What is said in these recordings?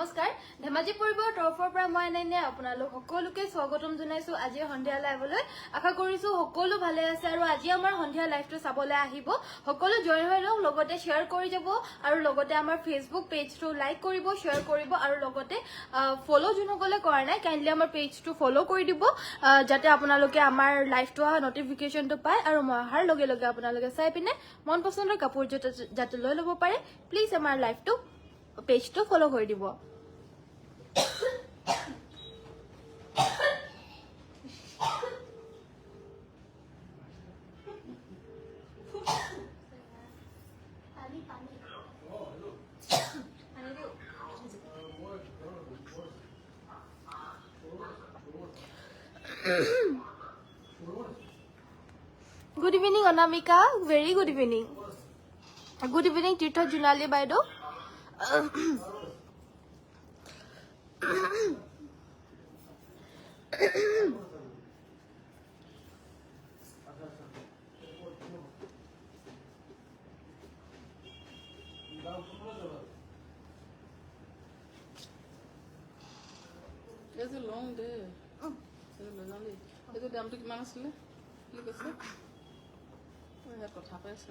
নমস্কাৰ ধেমাজি পৰিবৰ তৰফৰ পৰা মই এনে আপোনালোক সকলোকে স্বাগতম জনাইছো আজি সন্ধিয়া লাইভলৈ আশা কৰিছো সকলো ভালে আছে আৰু আজি আমাৰ সন্ধিয়া লাইভটো চাবলৈ আহিব সকলো জয়েন হৈ লওক লগতে শেয়াৰ কৰি যাব আৰু লগতে আমাৰ ফেসবুক পেজটো লাইক কৰিব শেয়াৰ কৰিব আৰু লগতে ফলো জুনকলে কৰা নাই কাইন্ডলি আমাৰ পেজটো ফলো কৰি দিব যাতে আপোনালোকে আমাৰ লাইভটো নটিফিকেশনটো পায় আৰু মই অহাৰ লগে লগে আপোনালোকে চাই পিনে মন পছন্দৰ কাপোৰ যাতে লৈ ল'ব পাৰে প্লিজ আমাৰ লাইভটো পেজ to follow কৰি দিব Good evening Anamika very good evening Tirtha Junali Baido It's a long day. It's a damn big man. Look at that. We have got happiness.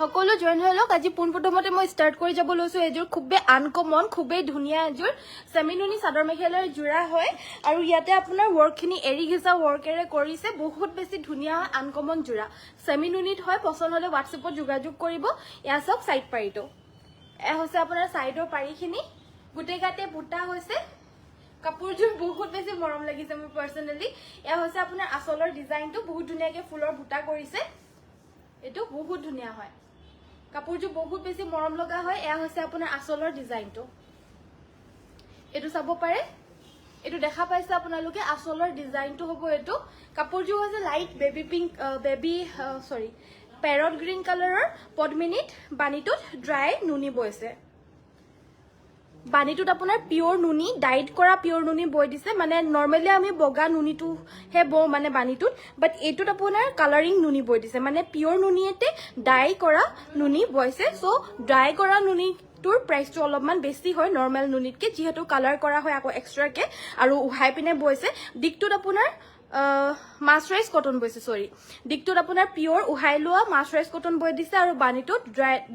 সকলো জয়েন হৈ লওক আজি পোনপ্ৰথমতে মই ষ্টাৰ্ট কৰি যাব লৈছো এজোৰ খুবেই আনকমন খুবেই ধুনিয়া এজোৰ সেমিনুনি চাদৰ মেখেলাৰ জোৰা হয় আৰু ইয়াতে আপোনাৰ ওয়াৰ্কখিনি এৰি গিজা ওয়াৰ্কেৰে কৰিছে বহুত বেছি ধুনিয়া আনকমন জোৰা সেমিনুনিত হয় পছন্দ হলে WhatsAppত যোগাযোগ কৰিব ইয়া সব সাইড পাৰিটো এ হৈছে আপোনাৰ সাইডৰ পাৰিখিনি গুটে গাতে বুটা হৈছে কাপোৰজোৰ বহুত বেছি মৰম লাগিছে মোৰ পাৰ্সোনালি এ হৈছে আপোনাৰ আসলৰ ডিজাইনটো বহুত ধুনিয়াকে ফুলৰ বুটা কৰিছে এটো বহুত ধুনিয়া হয় কাপোৰজোৰ বহুত বেছি মৰম লগা হয় এয়া হৈছে আপোনাৰ আসলৰ ডিজাইনটো এটো চাব পাৰে এটো দেখা পাইছে আপোনালোকে আসলৰ ডিজাইনটো হ'ব এটো কাপোৰজোৰ হৈছে লাইট বেবি পিংক প্যাৰট গ্ৰীন কালাৰৰ পদ্মিনীত বানিটোত ড্ৰাই নুনি বৈছে বানিটোত আপোনাৰ পিওৰ নুনি ডাইড কৰা পিওৰ নুনি বৈ দিছে মানে নৰমালি আমি বগা নুনিটো হে বো মানে বানিটোত বাট এটোত আপোনাৰ কালাৰিং নুনি বৈ দিছে মানে পিওৰ নুনিয়েতে ডাই কৰা নুনি বৈছে সো ড্ৰাই কৰা নুনি তোৰ প্ৰাইসটো অলপমান বেছি হয় নৰমাল নুনিতকে যেহেতু কালাৰ কৰা হয় আকৌ এক্সট্ৰাকে আৰু উহাই পিনে বৈছে দিকটোত আপোনাৰ মাছৰাইজ কটন বৈছে দিকটোত আপোনাৰ পিওৰ উহাই লোৱা মাছৰাইজ কটন বৈ দিছে আৰু বানিটোত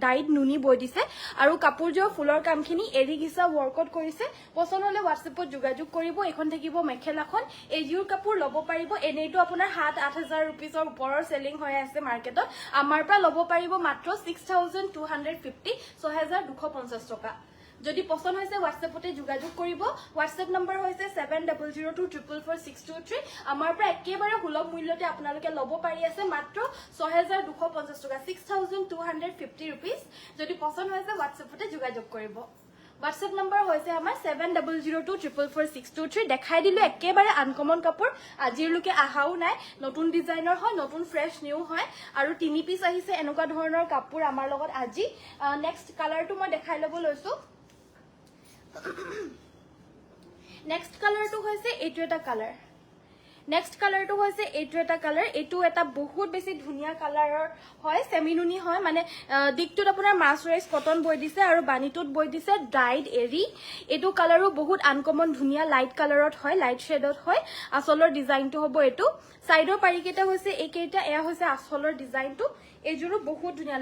ডাইড নুনি বৈ দিছে আৰু কাপোৰজোৰ ফুলৰ কামখিনি এৰি গিছা ওয়াৰ্কত কৰিছে পছন্দ হলে WhatsAppত যোগাযোগ কৰিব এখন থাকিব মেখেলাখন এজিউৰ কাপোৰ ল'ব পাৰিব এনেটো আপোনাৰ 7-8000 रुपीसৰ ওপৰৰ সেলিং হৈ আছে মাৰ্কেটত আমাৰ পৰা ল'ব পাৰিব মাত্ৰ 6250 6250 টকা যদি পছন্দ হৈছে WhatsAppতে যোগাযোগ কৰিব WhatsApp নম্বৰ হৈছে 7002444623 আমাৰ পৰা একেবাৰে সুলভ মূল্যতে আপোনালোকে ল'ব পাৰি আছে মাত্ৰ 6250 টকা 6250 रुपीस যদি পছন্দ হৈছে WhatsAppতে যোগাযোগ কৰিব WhatsApp নম্বৰ হৈছে আমাৰ 7002444623 দেখাই দিলো একেবাৰে আনকমন কাপোৰ আজিৰলৈকে আহাও নাই নতুন ডিজাইনৰ হয় নতুন ফ্ৰেশ নিউ হয় আৰু তিনি পিস আহিছে এনেকুৱা ধৰণৰ কাপোৰ আমাৰ লগত আজি নেক্সট কালাৰটো মই দেখাই ল'ব লৈছো নেক্সট কালাৰটো হৈছে এইটো এটা কালাৰ নেক্সট কালাৰটো হৈছে এইটো এটা কালাৰ এইটো এটা বহুত বেছি ধুনিয়া কালাৰৰ হয় সেমিনুনি হয় মানে দিকটোত আপোনাৰ মাছৰাইজ কটন বৈ দিছে আৰু বানিটোত বৈ দিছে ডাইড এৰি এইটো কালাৰো বহুত আনকমন ধুনিয়া লাইট কালাৰত হয় লাইট শেডত হয় আসলৰ ডিজাইনটো হ'ব এটো সাইডৰ পাৰিকেটা হৈছে এইকেইটা এয়া হৈছে আসলৰ ডিজাইনটো এইজোৰো বহুত ধুনিয়া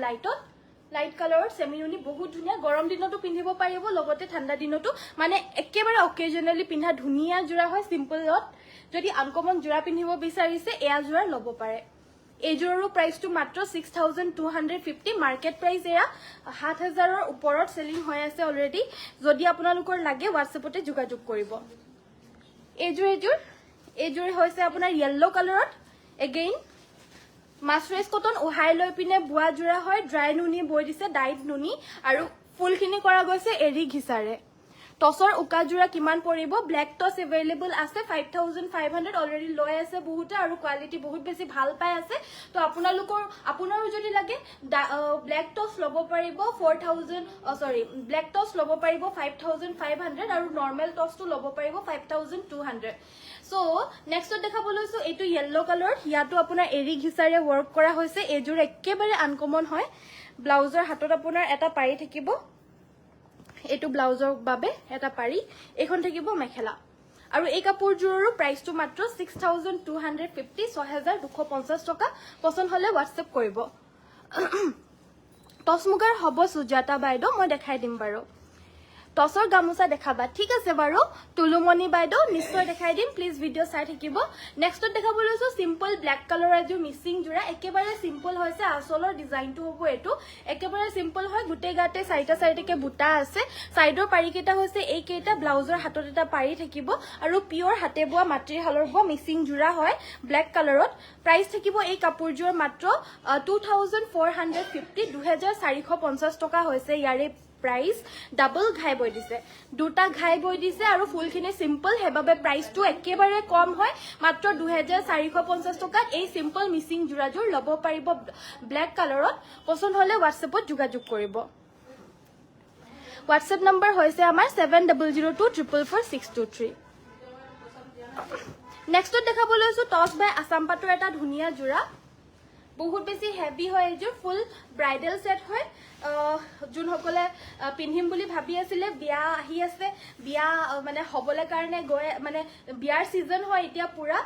লাইট কালাৰৰ সেমিনুনি বহুত ধুনিয়া গৰম দিনতো পিন্ধিব পাৰিব লগতে ঠাণ্ডা দিনতো মানে একেবাৰে অকেজনালি পিন্ধা ধুনিয়া জোৰা হয় সিম্পলত যদি আনকমন জোৰা পিন্ধিব বিচাৰিছে এয়া জোৰা ল'ব পাৰে এজোৰৰ প্ৰাইসটো মাত্ৰ 6250 মাৰ্কেট প্ৰাইস এয়া 7000ৰ ওপৰত সেলিং হৈ আছে অলৰেডি যদি আপোনালোকৰ লাগে WhatsAppতে যোগাযোগ কৰিব এজোৰ হৈছে আপোনাৰ ইয়েলো কালাৰত এগেইন মাছৰাইজ কটন উহাই লৈ পিনে বুৱা জোৰা হয় ড্ৰাই নুনি বৈ দিছে ডাইড নুনি আৰু ফুলখিনি কৰা গৈছে এৰি ঘিছাৰে টসৰ উকা জোৰা কিমান পৰিব ব্ল্যাক টস এভেইলেবল আছে 5500 অলৰেডি লৈ আছে বহুতে আৰু কোৱালিটি বহুত বেছি ভাল পাই আছে তো আপোনাৰো যদি লাগে ব্ল্যাক টস ল'ব পাৰিব 4000 ব্ল্যাক টস ল'ব পাৰিব 5500 আৰু নৰ্মেল টসটো ল'ব পাৰিব 5200 সো নেক্সট দেখাব লৈছো এইটো ইয়েলো কালাৰ ইয়াতো আপোনাৰ এৰি ঘিচাৰে ওয়াৰ্ক কৰা হৈছে এজোৰ একেবাৰে আনকমন হয় ব্লাউজৰ হাতত আপোনাৰ এটা পাৰি থাকিব এটো ব্লাউজৰ বাবে এটা পাৰি এখন থাকিব মেখেলা আৰু এই কাপোৰজোৰৰ প্ৰাইসটো মাত্ৰ 6250 6250 টকা পছন্দ হলে WhatsApp কৰিব টস মুগাৰ হ'ব সুজাতা বাইদেউ মই দেখাই দিম বাৰু টসৰ গামোচা দেখাবা ঠিক আছে বাৰু তুলুমনি বাইদেউ নিশ্চয় দেখাই দিম প্লিজ ভিডিও চাই থাকিব নেক্সট দেখাব লৈছো সিম্পল ব্ল্যাক কালাৰ এজু মিসিং জোৰা একেবাৰে সিম্পল হৈছে আসলৰ ডিজাইনটো হ'ব এটো একেবাৰে সিম্পল হয় গুটে গাতে চাইটা চাইটাকে বুটা আছে সাইডৰ পাৰি কেটা হৈছে এই কেটা ব্লাউজৰ হাতত এটা পাৰি থাকিব আৰু পিওৰ হাতে বোৱা মাটিৰ হালৰ বোৱা মিসিং জোৰা হয় ব্ল্যাক কালাৰত প্ৰাইস থাকিব এই কাপোৰজোৰ মাত্ৰ 2450 2450 টকা হৈছে ইয়াৰে प्राइस डबल घाई बय दिसे दुटा घाई बय दिसे আৰু ফুলখিনি সিম্পল হেবাবে প্ৰাইসটো একেবাৰে কম হয় মাত্ৰ 2450 টকাত এই সিম্পল মিসিং জোৰাজোৰ লব পাৰিব ব্ল্যাক কালাৰত পছন্দ হলে WhatsAppত যোগাযোগ কৰিব WhatsApp নম্বৰ হৈছে আমাৰ 7002444623 নেক্সট দেখাব লৈছো টস বাই আসাম পাটৰ এটা ধুনিয়া জোৰা বহুত বেছি হেভি হয় যে ফুল ব্ৰাইডাল সেট হয় জুন সকলে পিন্ধিম বুলি ভাবি আছিল বিয়া আহি আছে বিয়া মানে হবলে কাৰণে গয় মানে বিয়াৰ সিজন হয় এতিয়া পুৰা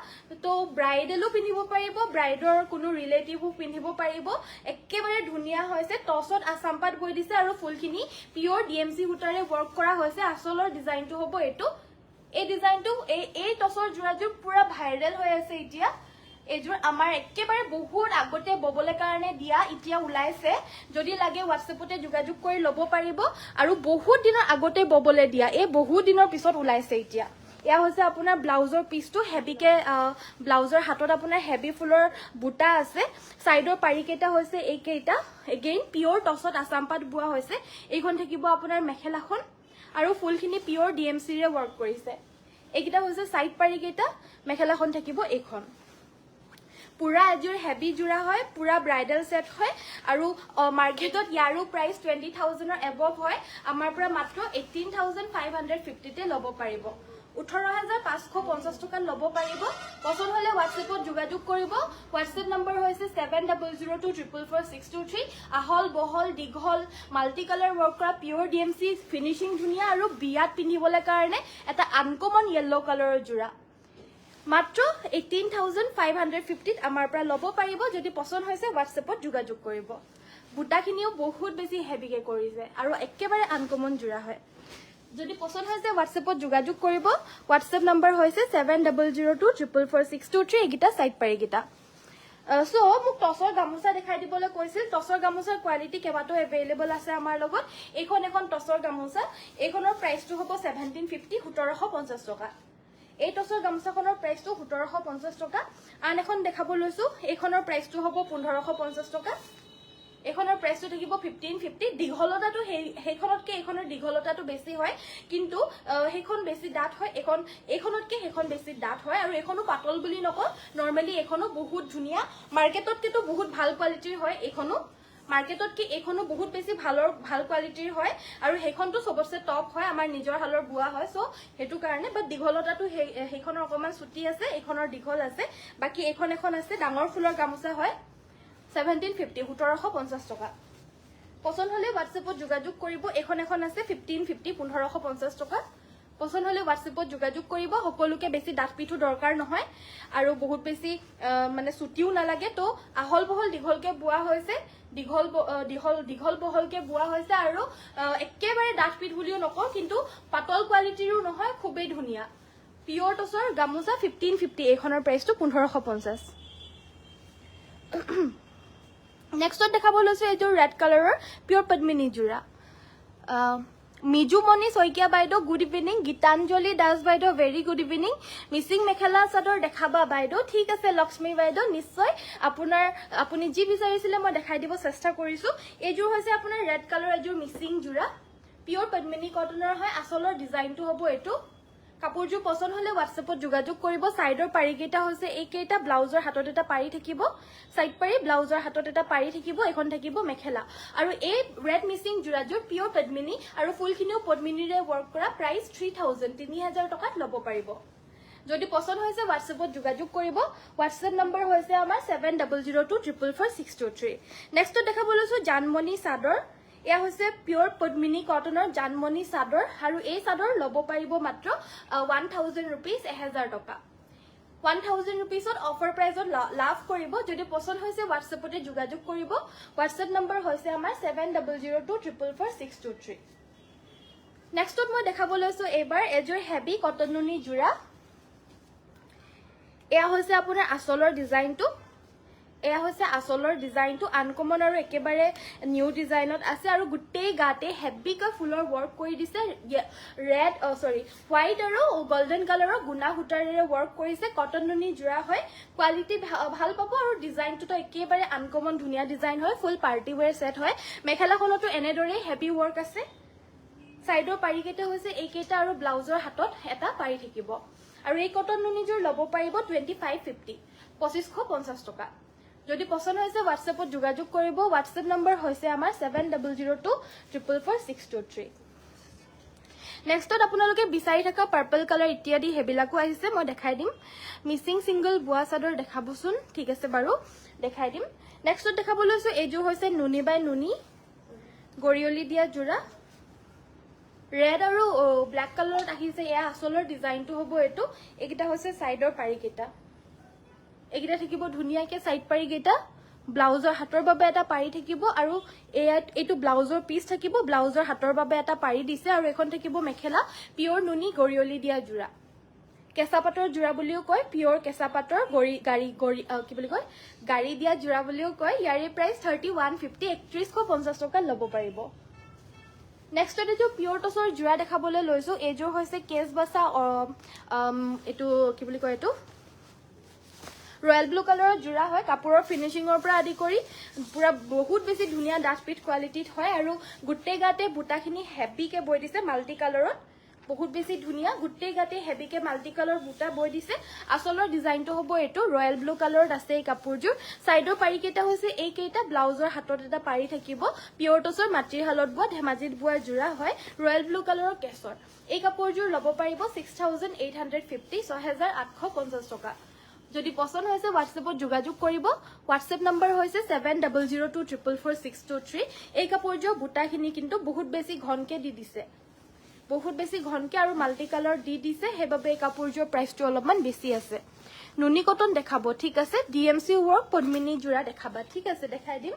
তো ব্ৰাইডালও পিন্ধিব পাৰিব ব্ৰাইডৰ কোনো ৰিলেটিভও পিন্ধিব পাৰিব একেবাৰে ধুনিয়া হৈছে টসত আসাম পাট বৈ দিছে আৰু ফুলখিনি পিওৰ ডিএমসি সূতাৰে ওয়াৰ্ক কৰা হৈছে আসলৰ ডিজাইনটো হ'ব এটো এই ডিজাইনটো এই টসৰ জোৰাজোৰ পুৰা ভাইৰাল হৈ আছে এতিয়া এজোৰ আমাৰ একেবাৰে বহুত আগতে ববলে কাৰণে দিয়া ইতিয়া উলাইছে যদি লাগে WhatsAppতে যোগাযোগ কৰি লব পাৰিব আৰু বহুত দিনৰ আগতে ববলে দিয়া এই বহুত দিনৰ পিছত উলাইছে ইতিয়া ইয়া হৈছে আপোনাৰ ব্লাউজৰ পিসটো হেভিকে ব্লাউজৰ হাতত আপোনাৰ হেভি ফুলৰ বুটা আছে সাইডৰ পাৰি কেটা হৈছে এই কেটা এগেইন পিওৰ টসত আসাম পাট বুৱা হৈছে এইখন থাকিব আপোনাৰ মেখেলাখন আৰু ফুলখিনি পিওৰ ডিএমসি ৰে ওয়াৰ্ক কৰিছে এইকিটা হৈছে সাইড পাৰি কেটা মেখেলাখন থাকিব এইখন পুৰা এজোৰ হেভি জোৰা হয় পুৰা ব্ৰাইডাল সেট হয় আৰু মাৰ্কেটত ইয়াৰো প্ৰাইস 20000 ৰ এবভ হয় আমাৰ পৰা মাত্ৰ 18550 তে ল'ব পাৰিব 18550 টকা ল'ব পাৰিব পছন্দ হলে WhatsAppত যোগাযোগ কৰিব WhatsApp নম্বৰ হৈছে 7002444623 আহল বহল দীঘল মাল্টি কালাৰ ওয়াৰ্ক কৰা পিওৰ ডিএমসি ফিনিশিং ধুনিয়া আৰু বিয়াত পিন্ধিবলে কাৰণে এটা আনকমন ইয়েলো কালাৰৰ জোৰা মাত্ৰ 18550 আমাৰ পৰা ল'ব পাৰিব যদি পছন্দ হৈছে WhatsAppত যোগাযোগ কৰিব বুটাখিনিও বহুত বেছি হেভিকে কৰিছে আৰু একেবাৰে আনকমন জোৰা হয় যদি পছন্দ হৈছে WhatsAppত যোগাযোগ কৰিব WhatsApp নম্বৰ হৈছে 7002444623 এগিটা সাইড পাৰি গিটা সো মোক টসৰ গামোচা দেখাই দিবলৈ কৈছিল টসৰ গামোচাৰ কোৱালিটি কেবাটো এভেইলেবল আছে আমাৰ লগত এইখন টসৰ গামোচা এইখনৰ প্ৰাইসটো হ'ব 1750 1750 টকা এই টসৰ গামোচাখনৰ প্ৰাইসটো 1750 টকা আন এখন দেখাব লৈছো এইখনৰ প্ৰাইসটো হ'ব 1550 টকা এইখনৰ প্ৰাইসটো থাকিব 1550 দীঘলতাটো হেইখনতকে এইখনৰ দীঘলতাটো বেছি হয় কিন্তু হেইখন বেছি ডাঠ হয় এইখনতকে হেইখন বেছি ডাঠ হয় আৰু এইখনো পাতল বুলি নকও নৰমালি এইখনো বহুত ধুনিয়া মাৰ্কেটতকেটো বহুত ভাল কোৱালিটিৰ হয় এইখনো মাৰ্কেটতকে এইখনো বহুত বেছি ভাল কোৱালিটিৰ হয় আৰু হেইখনটো সবতছে টপ হয় আমাৰ নিজৰ হালৰ বুৱা হয় সো হেতু কাৰণে বাট দীঘলতাটো হেইখনৰ অকমান ছুটি আছে এইখনৰ দীঘল আছে বাকি এখন আছে ডাঙৰ ফুলৰ গামোচা হয় 1750 1750 টকা পছন্দ হলে WhatsAppত যোগাযোগ কৰিব এখন আছে 1550 1550 টকা পছন্দ হলে WhatsAppত যোগাযোগ কৰিব সকলোকে বেছি ডাঠ পিঠু দৰকাৰ নহয় আৰু বহুত বেছি মানে ছুটিও নালাগে তো আহল বহল দীঘলকে বুৱা হৈছে দীঘল বহলকে বুৱা হৈছে আৰু একেবাৰে ডাঠ পিঠ বুলিও নকও কিন্তু পাতল কোৱালিটিৰো নহয় খুবেই ধুনিয়া পিওৰ টসৰ গামোচা 1550 এইখনৰ প্ৰাইসটো 1550 নেক্সট দেখাব লৈছো এইটো ৰেড কালাৰৰ পিওৰ পদ্মিনী জোৰা মিজুমণি শইকীয়া বাইদেউ গুড ইভিনিং গীতাঞ্জলি দাস বাইদেউ very good evening missing mekhela chador দেখাবা বাইদেউ ঠিক আছে লক্ষ্মী বাইদেউ নিশ্চয় আপুনি যি বিচাৰিছিলে মই দেখাই দিব চেষ্টা কৰিছো এইজোৰ হৈছে আপোনাৰ ৰেড কালাৰ এজোৰ মিসিং জোৰা পিওৰ পদ্মিনী কটনৰ হয় আসলৰ ডিজাইনটো হ'ব এটো কাপোৰযোৰ পছন্দ হলে WhatsAppত যোগাযোগ কৰিব সাইডৰ পাৰি কেইটা হৈছে এই কেইটা ব্লাউজৰ হাতত এটা পাৰি থাকিব সাইড পাৰি ব্লাউজৰ হাতত এটা পাৰি থাকিব এখন থাকিব মেখেলা আৰু এই ৰেড মিসিং জোৰাযোৰ পিওৰ পদ্মিনী আৰু ফুলখিনিও পদ্মিনীৰে ওয়াৰ্ক কৰা প্ৰাইস 3000 টকাত ল'ব পাৰিব যদি পছন্দ হৈছে WhatsAppত যোগাযোগ কৰিব WhatsApp নম্বৰ হৈছে আমাৰ 7002444623 নেক্সট দেখাব লৈছো জানমণি চাদৰ এয়া হৈছে পিওৰ পদ্মিনী কটনৰ জানমণি চাদৰ আৰু এই চাদৰ ল'ব পাৰিব মাত্ৰ 1000 rupees 1000 টকা 1000 rupeesত অফাৰ প্ৰাইজত লাভ কৰিব যদি পছন্দ হৈছে WhatsAppতে যোগাযোগ কৰিব WhatsApp নম্বৰ হৈছে আমাৰ 7002444623 নেক্সটত মই দেখাব লৈছো এবাৰ এজৰ হেভি কটন নুনি জোৰা এয়া হৈছে আপোনাৰ আসলৰ ডিজাইনটো এয়া হৈছে আসলৰ ডিজাইনটো আনকমন আৰু একেবাৰে নিউ ডিজাইনত আছে আৰু গুটেই গাতে হেভিকা ফুলৰ ওয়াৰ্ক কৰি দিছে ৰেড হোৱাইট আৰু গোল্ডেন কালাৰৰ গুনা হুটাৰেৰে ওয়াৰ্ক কৰিছে কটন নুনি জোৰা হয় কোৱালিটি ভাল পাব আৰু ডিজাইনটো তো একেবাৰে আনকমন ধুনিয়া ডিজাইন হয় ফুল পাৰ্টি ওয়্যাৰ সেট হয় মেখেলাখনতো এনেদৰে হেভি ওয়াৰ্ক আছে সাইডৰ পাৰি কেইটা হৈছে এই কেইটা আৰু ব্লাউজৰ হাতত এটা পাৰি থাকিব আৰু এই কটন নুনিযোৰ ল'ব পাৰিব 2550 2550 টকা যদি পছন্দ হৈছে WhatsAppত যোগাযোগ কৰিব WhatsApp নম্বৰ হৈছে আমাৰ 7002444623 নেক্সটত আপোনালোকে বিচাৰি থকা পাৰ্পল কালাৰ ইত্যাদি হেবিলাকো আহিছে মই দেখাই দিম মিসিং সিঙ্গল বুয়া চাদৰ দেখাবচোন ঠিক আছে বাৰু দেখাই দিম নেক্সটত দেখাব লৈছো এইযোৰ হৈছে নুনি বাই নুনি গৰিয়লি দিয়া জোৰা ৰেড আৰু ব্ল্যাক কালাৰত আহিছে এয়া আসলৰ ডিজাইনটো হ'ব এটো এইকেইটা হৈছে সাইডৰ পাৰি কেইটা এইকেইটা থাকিব ধুনিয়াকে সাইড পাৰি কেইটা ব্লাউজৰ হাতৰ বাবে এটা পাৰি থাকিব আৰু এইটো ব্লাউজৰ পিস থাকিব ব্লাউজৰ হাতৰ বাবে এটা পাৰি দিছে আৰু এখন থাকিব মেখেলা পিওৰ নুনি গৰিয়লি দিয়া জোৰা কেঁচা পাটৰ জোৰা বুলিও কয় পিওৰ কেঁচা পাটৰ কি বুলি কয় গাড়ী দিয়া জোৰা বুলিও কয় ইয়াৰে প্ৰাইস 3150 3150 টকা ল'ব পাৰিব নেক্সট এটো পিওৰ টসৰ জোৰা দেখাবলৈ লৈছো এযোৰ হৈছে কেস বাসা এটো কি বুলি কয় এটো ৰয়্যাল ব্লু কালাৰৰ জোৰা হয় কাপোৰৰ ফিনিশিংৰ পৰা আদি কৰি পুৰা বহুত বেছি ধুনিয়া ডাচপিট কোৱালিটিত হয় আৰু গুটে গাতে বুটাখিনি হেভিকে বৈ দিছে মাল্টি কালাৰত বহুত বেছি ধুনিয়া গুটে গাতে হেভিকে মাল্টি কালাৰ বুটা বৈ দিছে আসলৰ ডিজাইনটো হ'ব এটো ৰয়্যাল ব্লু কালাৰত আছে এই কাপোৰযোৰ সাইডৰ পাৰি কেইটা হৈছে এই কেইটা ব্লাউজৰ হাতত এটা পাৰি থাকিব পিওৰ টসৰ মাটিৰ হালত বোৱা ধেমাজিত বোৱা জোৰা হয় ৰয়্যাল ব্লু কালাৰৰ কেছৰ এই কাপোৰযোৰ ল'ব পাৰিব 6850 6850 টকা যদি পছন্দ হৈছে WhatsAppত যোগাযোগ কৰিব WhatsApp নম্বৰ হৈছে 7002444623 এই কাপোৰযোৰ বুটাখিনি কিন্তু বহুত বেছি ঘনকে দি দিছে বহুত বেছি ঘনকে আৰু মাল্টি কালাৰ দি দিছে হেবাবে এই কাপোৰযোৰ প্ৰাইসটো অলপমান বেছি আছে নুনি কটন দেখাব ঠিক আছে DMC ওয়াৰ্ক পদ্মিনী জোৰা দেখাবা ঠিক আছে দেখাই দিম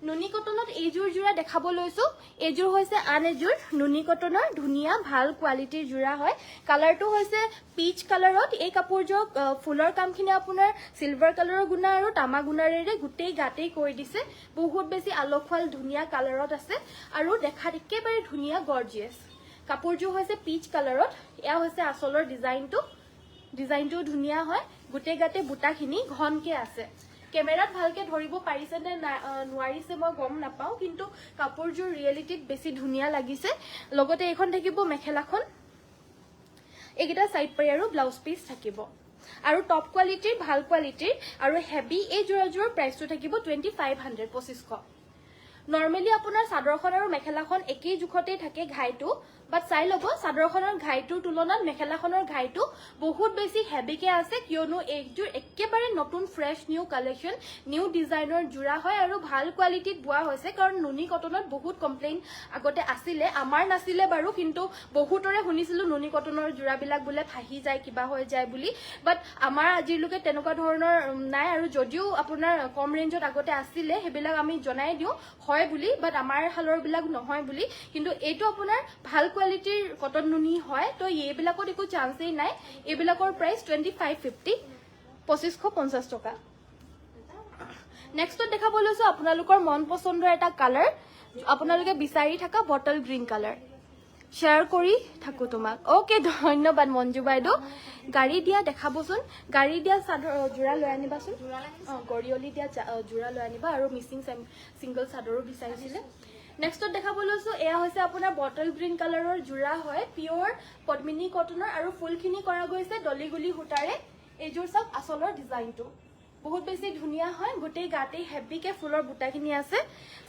নুনি কটনত এইযোৰ জোৰা দেখাব লৈছো এইযোৰ হৈছে আন এযোৰ নুনি কটনৰ ধুনিয়া ভাল কোৱালিটিৰ জোৰা হয় কালাৰটো হৈছে পিচ কালাৰত এই কাপোৰযোৰ ফুলৰ কামখিনি আপোনাৰ সিলভাৰ কালাৰৰ গুণা আৰু তামা গুণাৰেৰে গুটেই গাতেই কৰি দিছে বহুত বেছি আলোকফাল ধুনিয়া কালাৰত আছে আৰু দেখাত একেবাৰে ধুনিয়া গৰ্জিয়াস কাপোৰযোৰ হৈছে পিচ কালাৰত এয়া হৈছে আসলৰ ডিজাইনটো ধুনিয়া হয় গুটেই গাতে বুটাখিনি ঘনকে আছে কেমেৰাত ভালকে ধৰিব পাৰিছে নে নোৱাৰিছে মই গম নাপাও কিন্তু কাপোৰযোৰ ৰিয়েলিটিত বেছি ধুনিয়া লাগিছে লগতে এখন থাকিব মেখেলাখন এইকেইটা সাইড পাৰি আৰু ব্লাউজ পিস থাকিব আৰু টপ কোৱালিটিৰ ভাল কোৱালিটিৰ আৰু হেভি এই জোৰাযোৰ প্ৰাইসটো থাকিব 2500 2500 নৰমালি আপোনাৰ চাদৰখন আৰু মেখেলাখন একেই জুখতে থাকে ঘাইটো বাট চাই লব চাদৰখনৰ ঘাইটোৰ তুলনাত মেখেলাখনৰ ঘাইটো বহুত বেছি হেভিকে আছে কিয়নো এইযোৰ একেবাৰে নতুন ফ্ৰেশ নিউ কালেকশন নিউ ডিজাইনৰ জোৰা হয় আৰু ভাল কোৱালিটিত বোৱা হৈছে কাৰণ নুনি কটনত বহুত কমপ্লেইন আগতে আছিলে আমাৰ নাছিলে বাৰু কিন্তু বহুতৰে শুনিছিলো নুনি কটনৰ জোৰাবিলাক বুলে ফাহি যায় কিবা হৈ যায় বুলি বাট আমাৰ আজিলৈকে তেনেকুৱা ধৰণৰ নাই আৰু যদিও আপোনাৰ কম ৰেঞ্জত আগতে আছিলে হেবিলাক আমি জনাই দিও হয় বুলি বাট আমাৰ হালৰ বিলাক নহয় বুলি কিন্তু এইটো আপোনাৰ ভাল কোৱালিটিৰ কটন নুনি হয় তো এইবিলাকত একো চান্সই নাই এইবিলাকৰ প্ৰাইস 2550 2550 টকা নেক্সটত দেখাব লৈছো আপোনালোকৰ মন পছন্দৰ এটা কালাৰ আপোনালোকে বিচাৰি থকা বটল গ্ৰীণ কালাৰ শেয়াৰ কৰি থাকো তোমাক ওকে ধন্যবাদ মঞ্জু বাইদেউ গাড়ী দিয়া দেখাবচোন গাড়ী দিয়া চাদৰ জোৰা লৈ আনিবাচোন গৰিয়লি দিয়া জোৰা লৈ আনিবা আৰু মিসিং সিঙ্গল চাদৰো বিচাৰিছিলে নেক্সটত দেখাব লৈছো এয়া হৈছে আপোনাৰ বটল গ্ৰীণ কালাৰৰ জোৰা হয় পিয়ৰ পদ্মিনী কটনৰ আৰু ফুলখিনি কৰা গৈছে ডলিগুলি সূতাৰে এইযোৰ চাওক আচলৰ ডিজাইনটো বহুত বেছি ধুনীয়া হয় গোটেই গাতে হেভিকে ফুলৰ বুটাখিনি আছে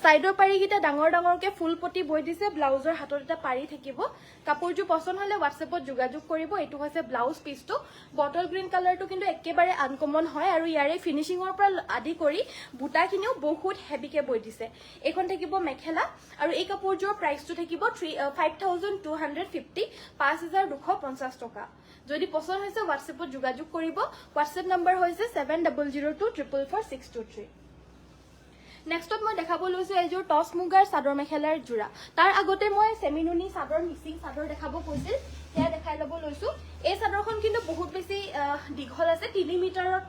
সাইডৰ পাৰিকিটা ডাঙৰ ডাঙৰকে ফুল পটি বৈ দিছে ব্লাউজৰ হাতত এটা পাৰি থাকিব কাপোৰযোৰ পছন্দ হলে হোৱাটছএপত যোগাযোগ কৰিব এইটো হৈছে ব্লাউজ পিছটো বটল গ্ৰীণ কালাৰটো কিন্তু একেবাৰে আনকমন হয় আৰু ইয়াৰে ফিনিশিঙৰ পৰা আদি কৰি বুটাখিনিও বহুত হেভিকে বৈ দিছে এখন থাকিব মেখেলা আৰু এই কাপোৰযোৰৰ প্ৰাইচটো থাকিব 5250 5250 টকা যদি পছন্দ হৈছে হোৱাটছএপত যোগাযোগ কৰিব হোৱাটছএপ নম্বৰ হৈছে 7002444623 নেক্সটত মই দেখাব লৈছো এইযোৰ টছ মুগাৰ চাদৰ মেখেলাৰ জোৰা তাৰ আগতে মই সেমিনুনি চাদৰ মিক্সিং চাদৰ দেখাব কৈছিল সেয়া দেখাই ল'ব লৈছো এই চাদৰখন কিন্তু বহুত বেছি দীঘল আছে 3 মিটাৰৰ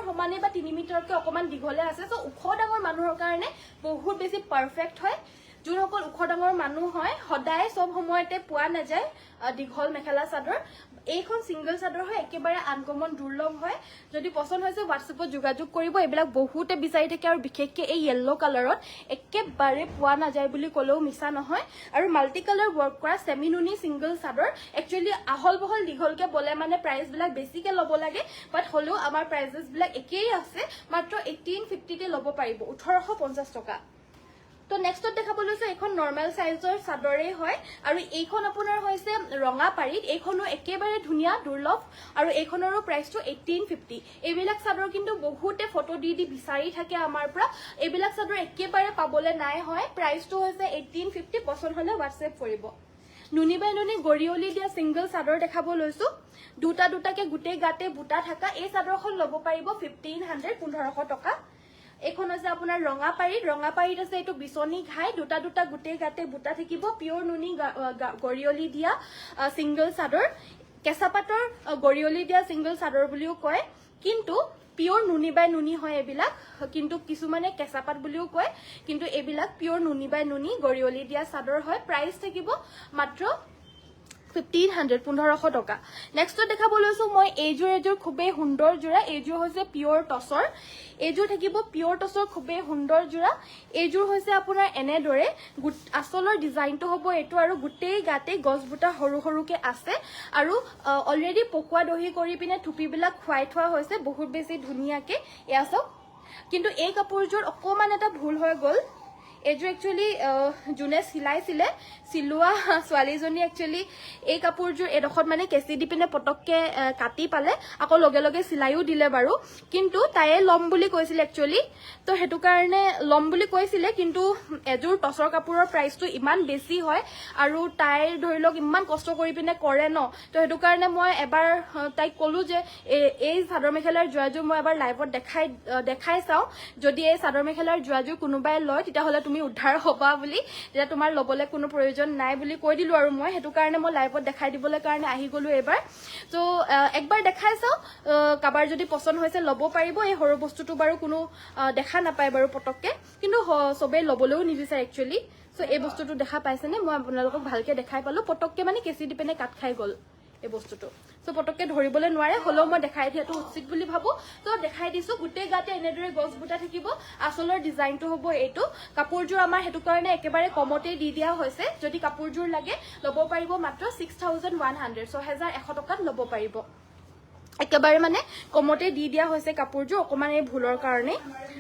সমানে বা 3 মিটাৰতকৈ অকমান দীঘলে আছে সো ওখ ডাঙৰ মানুহৰ কাৰণে বহুত বেছি পাৰফেক্ট হয় যোনসকল ওখ ডাঙৰ মানুহ হয় সদায় সব সময়তে পোৱা নাযায় দীঘল মেখেলা চাদৰ এইখন সিঙ্গল চাদৰ হয় একেবাৰে আনকমন দুৰ্লভ হয় যদি পছন্দ হৈছে হোৱাটছএপত যোগাযোগ কৰিব এইবিলাক বহুতে বিচাৰি থাকে আৰু বিশেষকৈ এই ইয়েলো কালাৰত একেবাৰে পোৱা নাযায় বুলি ক'লেও মিছা নহয় আৰু মাল্টি কালাৰ ৱৰ্ক কৰা সেমিনুনি সিঙ্গল চাদৰ একচুয়ালি আহল বহল দীঘলকে বলে মানে প্ৰাইস বিলাক বেছিকে ল'ব লাগে বাট হলেও আমাৰ প্ৰাইসেস বিলাক একেই আছে মাত্ৰ 1850 তে ল'ব পাৰিব 1850 টকা তো নেক্সটত দেখাব লৈছো এখন নৰ্মাল সাইজৰ চাদৰে হয় আৰু এইখন আপোনাৰ হৈছে ৰঙা পাৰিত এইখনো একেবাৰে ধুনীয়া দুৰ্লভ আৰু এইখনৰো প্ৰাইসটো 1850 এইবিলাক চাদৰ কিন্তু বহুতে ফটো দি বিচাৰি থাকে আমাৰ পৰা এইবিলাক চাদৰ একেবাৰে পাবলে নাই হয় প্ৰাইসটো হৈছে 1850 পছন্দ হলে হোৱাটছএপ কৰিব নুনি বাই নুনি গৰিয়লি দিয়া সিঙ্গল চাদৰ দেখাব লৈছো দুটাকে গুটেই গাতে বুটা থাকা এই চাদৰখন ল'ব পাৰিব 1500 টকা এখন আছে আপোনাৰ ৰঙা পাৰিত আছে এইটো বিচনী ঘাই দুটা গুটেই গাতে বুটা থাকিব পিয়ৰ নুনি গৰিয়লি দিয়া সিঙ্গল চাদৰ কেঁচাপাতৰ গৰিয়লি দিয়া সিঙ্গল চাদৰ বুলিও কয় কিন্তু পিয়ৰ নুনি বাই নুনি হয় এইবিলাক কিন্তু কিছুমানে কেঁচাপাত বুলিও কয় কিন্তু এইবিলাক পিয়ৰ নুনি বাই নুনি গৰিয়লি দিয়া চাদৰ হয় প্ৰাইস থাকিব মাত্ৰ 1500 টকা নেক্সট দেখাব লৈছো মই এইযোৰ খুবেই সুন্দৰ জোৰা এইযোৰ হৈছে পিয়ৰ টছৰ এইযোৰ থাকিব পিয়ৰ টছৰ খুবেই সুন্দৰ জোৰা এইযোৰ হৈছে আপোনাৰ এনেদৰে আচলৰ ডিজাইনটো হ'ব এইটো আৰু গোটেই গাতে গছবুটা সৰুকে আছে আৰু অলৰেডি পকোৱা দহি কৰি পিনে থুপিবিলাক খুৱাই থোৱা হৈছে বহুত বেছি ধুনীয়াকে এয়া চাওক কিন্তু এই কাপোৰযোৰ অকমান এটা ভুল হৈ গ'ল এইযোৰ একচুয়ালি জুনে চিলোৱা ছোৱালীজনী একচুয়ালি এই কাপোৰযোৰ এডখত মানে কেঁচি দি পিনে পটককে কাটি পালে আকৌ লগে চিলাইও দিলে বাৰু কিন্তু তায়ে লম বুলি কৈছিল একচুয়ালি তো হেতু কাৰণে লম বুলি কৈছিলে কিন্তু এযোৰ টছৰ কাপোৰৰ প্ৰাইসটো ইমান বেছি হয় আৰু তাইৰ ধৰি লওক ইমান কষ্ট কৰি পিনে কৰে ন তো হেতু কাৰণে মই এবাৰ তাইক কলো যে এই চাদৰ মেখেলাৰ জোৰাযোৰ মই এবাৰ লাইভত দেখাই চাও যদি এই চাদৰ মেখেলাৰ জোৰাযোৰ কোনোবাই লয় তেতিয়া হলে তুমি উদ্ধাৰ হবা বুলি যে তোমাৰ লবলে কোনো প্ৰয়োজন নাই বুলি কৈ দিলো আৰু মই হেতু কাৰণে মই লাইভত দেখাই দিবলৈ কাৰণে আহি গলো এবাৰ তো একবাৰ দেখাই চাও কাবাৰ যদি পছন্দ হৈছে লব পাৰিব এই হৰু বস্তুটো বাৰু কোনো দেখা নাপায় বাৰু পটককে কিন্তু সবে লবলৈও নিবিচাৰে একচুয়ালি সো এই বস্তুটো দেখা পাইছেনে মই আপোনালোকক ভালকে দেখাই পালো পটককে মানে কেঁচি দি পিনে কাট খাই গল এই বস্তুটো সো পটককে ধৰিবলৈ নোৱাৰে হলো মই দেখাই দিয়াটো উচিত বুলি ভাবো তো দেখাই দিছো গুটেই গাতে এনেদৰে গছ বুটা থাকিব আসলৰ ডিজাইনটো হ'ব এইটো কাপোৰযোৰ আমাৰ হেতু কাৰণে একেবাৰে কমতে দি দিয়া হৈছে যদি কাপোৰযোৰ লাগে ল'ব পাৰিব মাত্ৰ 6100 টকাত ল'ব পাৰিব একেবাৰে মানে কমতে দি দিয়া হৈছে কাপোৰযোৰ অকমান এই ভুলৰ কাৰণে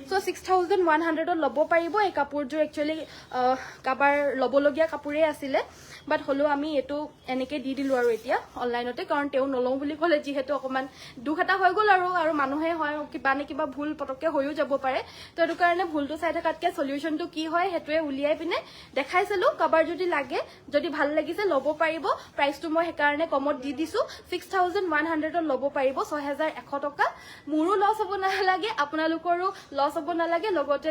সো 6100 ল'ব পাৰিব এই কাপোৰযোৰ একচুয়ালি কাবাৰ ল'বলগীয়া কাপোৰে আছিলে বাট হলো আমি এটো এনেকে দি দিলো আৰু এতিয়া অনলাইনতে কাৰণ তেও নলও বুলি ক'লে যিহেতু অকমান দুখ এটা হৈ গ'ল আৰু মানুহে হয় কিবা ভুল পটককে হৈও যাব পাৰে তো এটো কাৰণে ভুলটো চাই থাকাতকে সলিউশনটো কি হয় হেতুৱে উলিয়াই পিনে দেখাইছিলো কাবাৰ যদি লাগে যদি ভাল লাগিছে ল'ব পাৰিব প্ৰাইসটো মই হে কাৰণে কমত দি দিছো 6100 ল'ব পাৰিব 6100 টকা মোৰো লস হ'ব নালাগে আপোনালোকৰো লস হ'ব নালাগে লগতে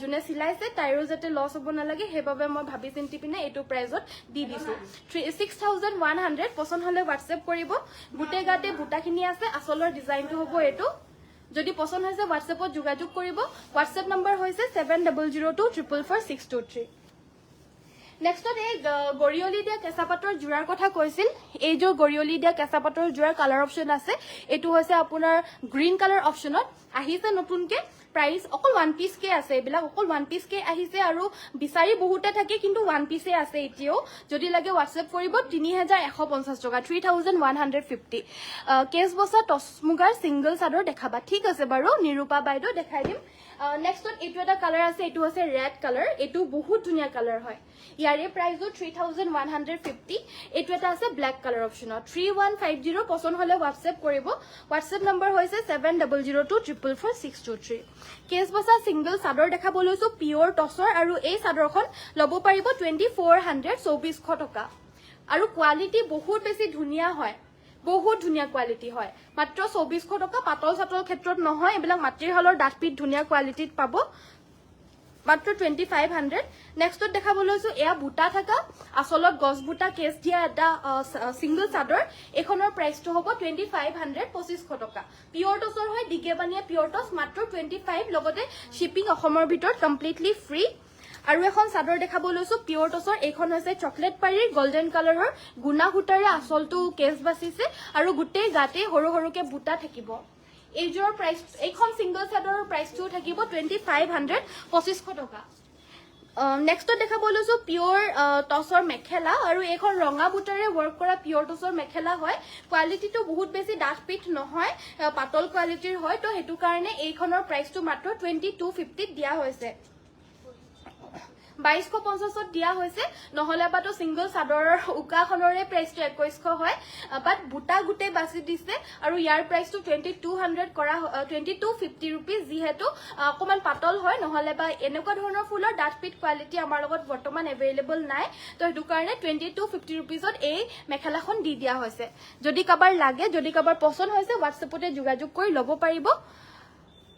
জুনে চিলাইছে তাইৰো যাতে লস হ'ব নালাগে হেবাবে মই ভাবি চিন্তি পিনে এটো প্ৰাইজত দি দিছো 6100 পছন্দ হলে হোৱাটছএপ কৰিব গুটে গাতে বুটাখিনি আছে আসলৰ ডিজাইনটো হ'ব এটো যদি পছন্দ হৈছে হোৱাটছএপত যোগাযোগ কৰিব হোৱাটছএপ নম্বৰ হৈছে 7002444623 নেক্সটত এই গৰিয়লি দিয়া কেঁচাপাতৰ জোৰাৰ কথা কৈছিল এই যে গৰিয়লি দিয়া কেঁচাপাতৰ জোৰাৰ কালাৰ অপচন আছে এটো হৈছে আপোনাৰ গ্ৰীন কালাৰ অপচনত আহিছে নতুনকে প্ৰাইস অকল ওয়ান পিস কে আছে এইবিলাক অকল ওয়ান পিস কে আহিছে আৰু বিচাৰি বহুতে থাকে কিন্তু ওয়ান পিসে আছে এতিয়াও যদি লাগে WhatsApp কৰিব 3150 টকা 3150 কেছ বসা টস মুগাৰ সিঙ্গল চাদৰ দেখাবা ঠিক আছে বাৰু নিৰূপা বাইদেউ দেখাই দিম নেক্সটত এইটো এটা কালাৰ আছে এইটো আছে ৰেড কালাৰ এইটো বহুত ধুনীয়া কালাৰ হয় ইয়াৰে প্ৰাইসো 3150 এইটো এটা আছে ব্ল্যাক কালাৰ অপচনত 3150 পছন্দ হলে WhatsApp কৰিব WhatsApp নম্বৰ হৈছে 7002444623 কেছ বসা সিঙ্গল চাদৰ দেখাব লৈছো পিওৰ টসৰ আৰু এই চাদৰখন লব পাৰিব 2400 টকা আৰু কোৱালিটি বহুত বেছি ধুনীয়া হয় বহুত ধুনীয়া কোৱালিটি হয় মাত্ৰ 2400 টকা পাতল সাতল ক্ষেত্ৰত নহয় এবিলাক মাটিৰহলৰ ডাঠপিট ধুনীয়া কোৱালিটিত পাব মাত্ৰ 2500 নেক্সটত দেখাব লৈছো এয়া বুটা থাকা আসলত গছ বুটা কেছ দিয়া এটা সিঙ্গল চাদৰ এখনৰ প্ৰাইসটো হ'ব 2500 2500 টকা পিওৰ টসৰ হয় দিগেবানিয়া পিওৰ টস মাত্ৰ 25 লগতে শিপিং অসমৰ ভিতৰত কমপ্লিটলি ফ্ৰী আৰু এখন চাদৰ দেখাব লৈছো পিওৰ টসৰ এইখন হৈছে চকলেট পাৰি গোল্ডেন কালাৰৰ গুনা হুটাৰে আসলটো কেছ বাছিছে আৰু গুটেই গাতে হৰু হৰুকে বুটা থাকিব এইজোৰ প্ৰাইস এইখন সিঙ্গল চাদৰৰ প্ৰাইসটো থাকিব 2500 2500 টকা নেক্সট দেখাব লৈছো পিওৰ টসৰ মেখেলা আৰু এইখন ৰঙা বুটাৰে ওয়াৰ্ক কৰা পিওৰ টসৰ মেখেলা হয় কোৱালিটিটো বহুত বেছি ডাঠ পিঠ নহয় পাতল কোৱালিটিৰ হয় তো হেতু কাৰণে এইখনৰ প্ৰাইসটো মাত্ৰ 2250 দিয়া হৈছে 2250 দিয়া হৈছে নহলে বাটো সিঙ্গল চাদৰৰ উকাখনৰে প্ৰাইসটো 2100 হয় বাট বুটা গুটে বাছি দিছে আৰু ইয়াৰ প্ৰাইসটো 2200 কৰা 2250 रुपीस যিহেতু অকমান পাতল হয় নহলে বা এনেকুৱা ধৰণৰ ফুলৰ ডাঠপিট কোৱালিটি আমাৰ লগত বৰ্তমান এভেইলেবল নাই তো হেতু কাৰণে 2250 रुपीसত এই মেখেলাখন দি দিয়া হৈছে যদি কাবাৰ লাগে যদি কাবাৰ পছন্দ হৈছে WhatsAppতে যোগাযোগ কৰি লব পাৰিব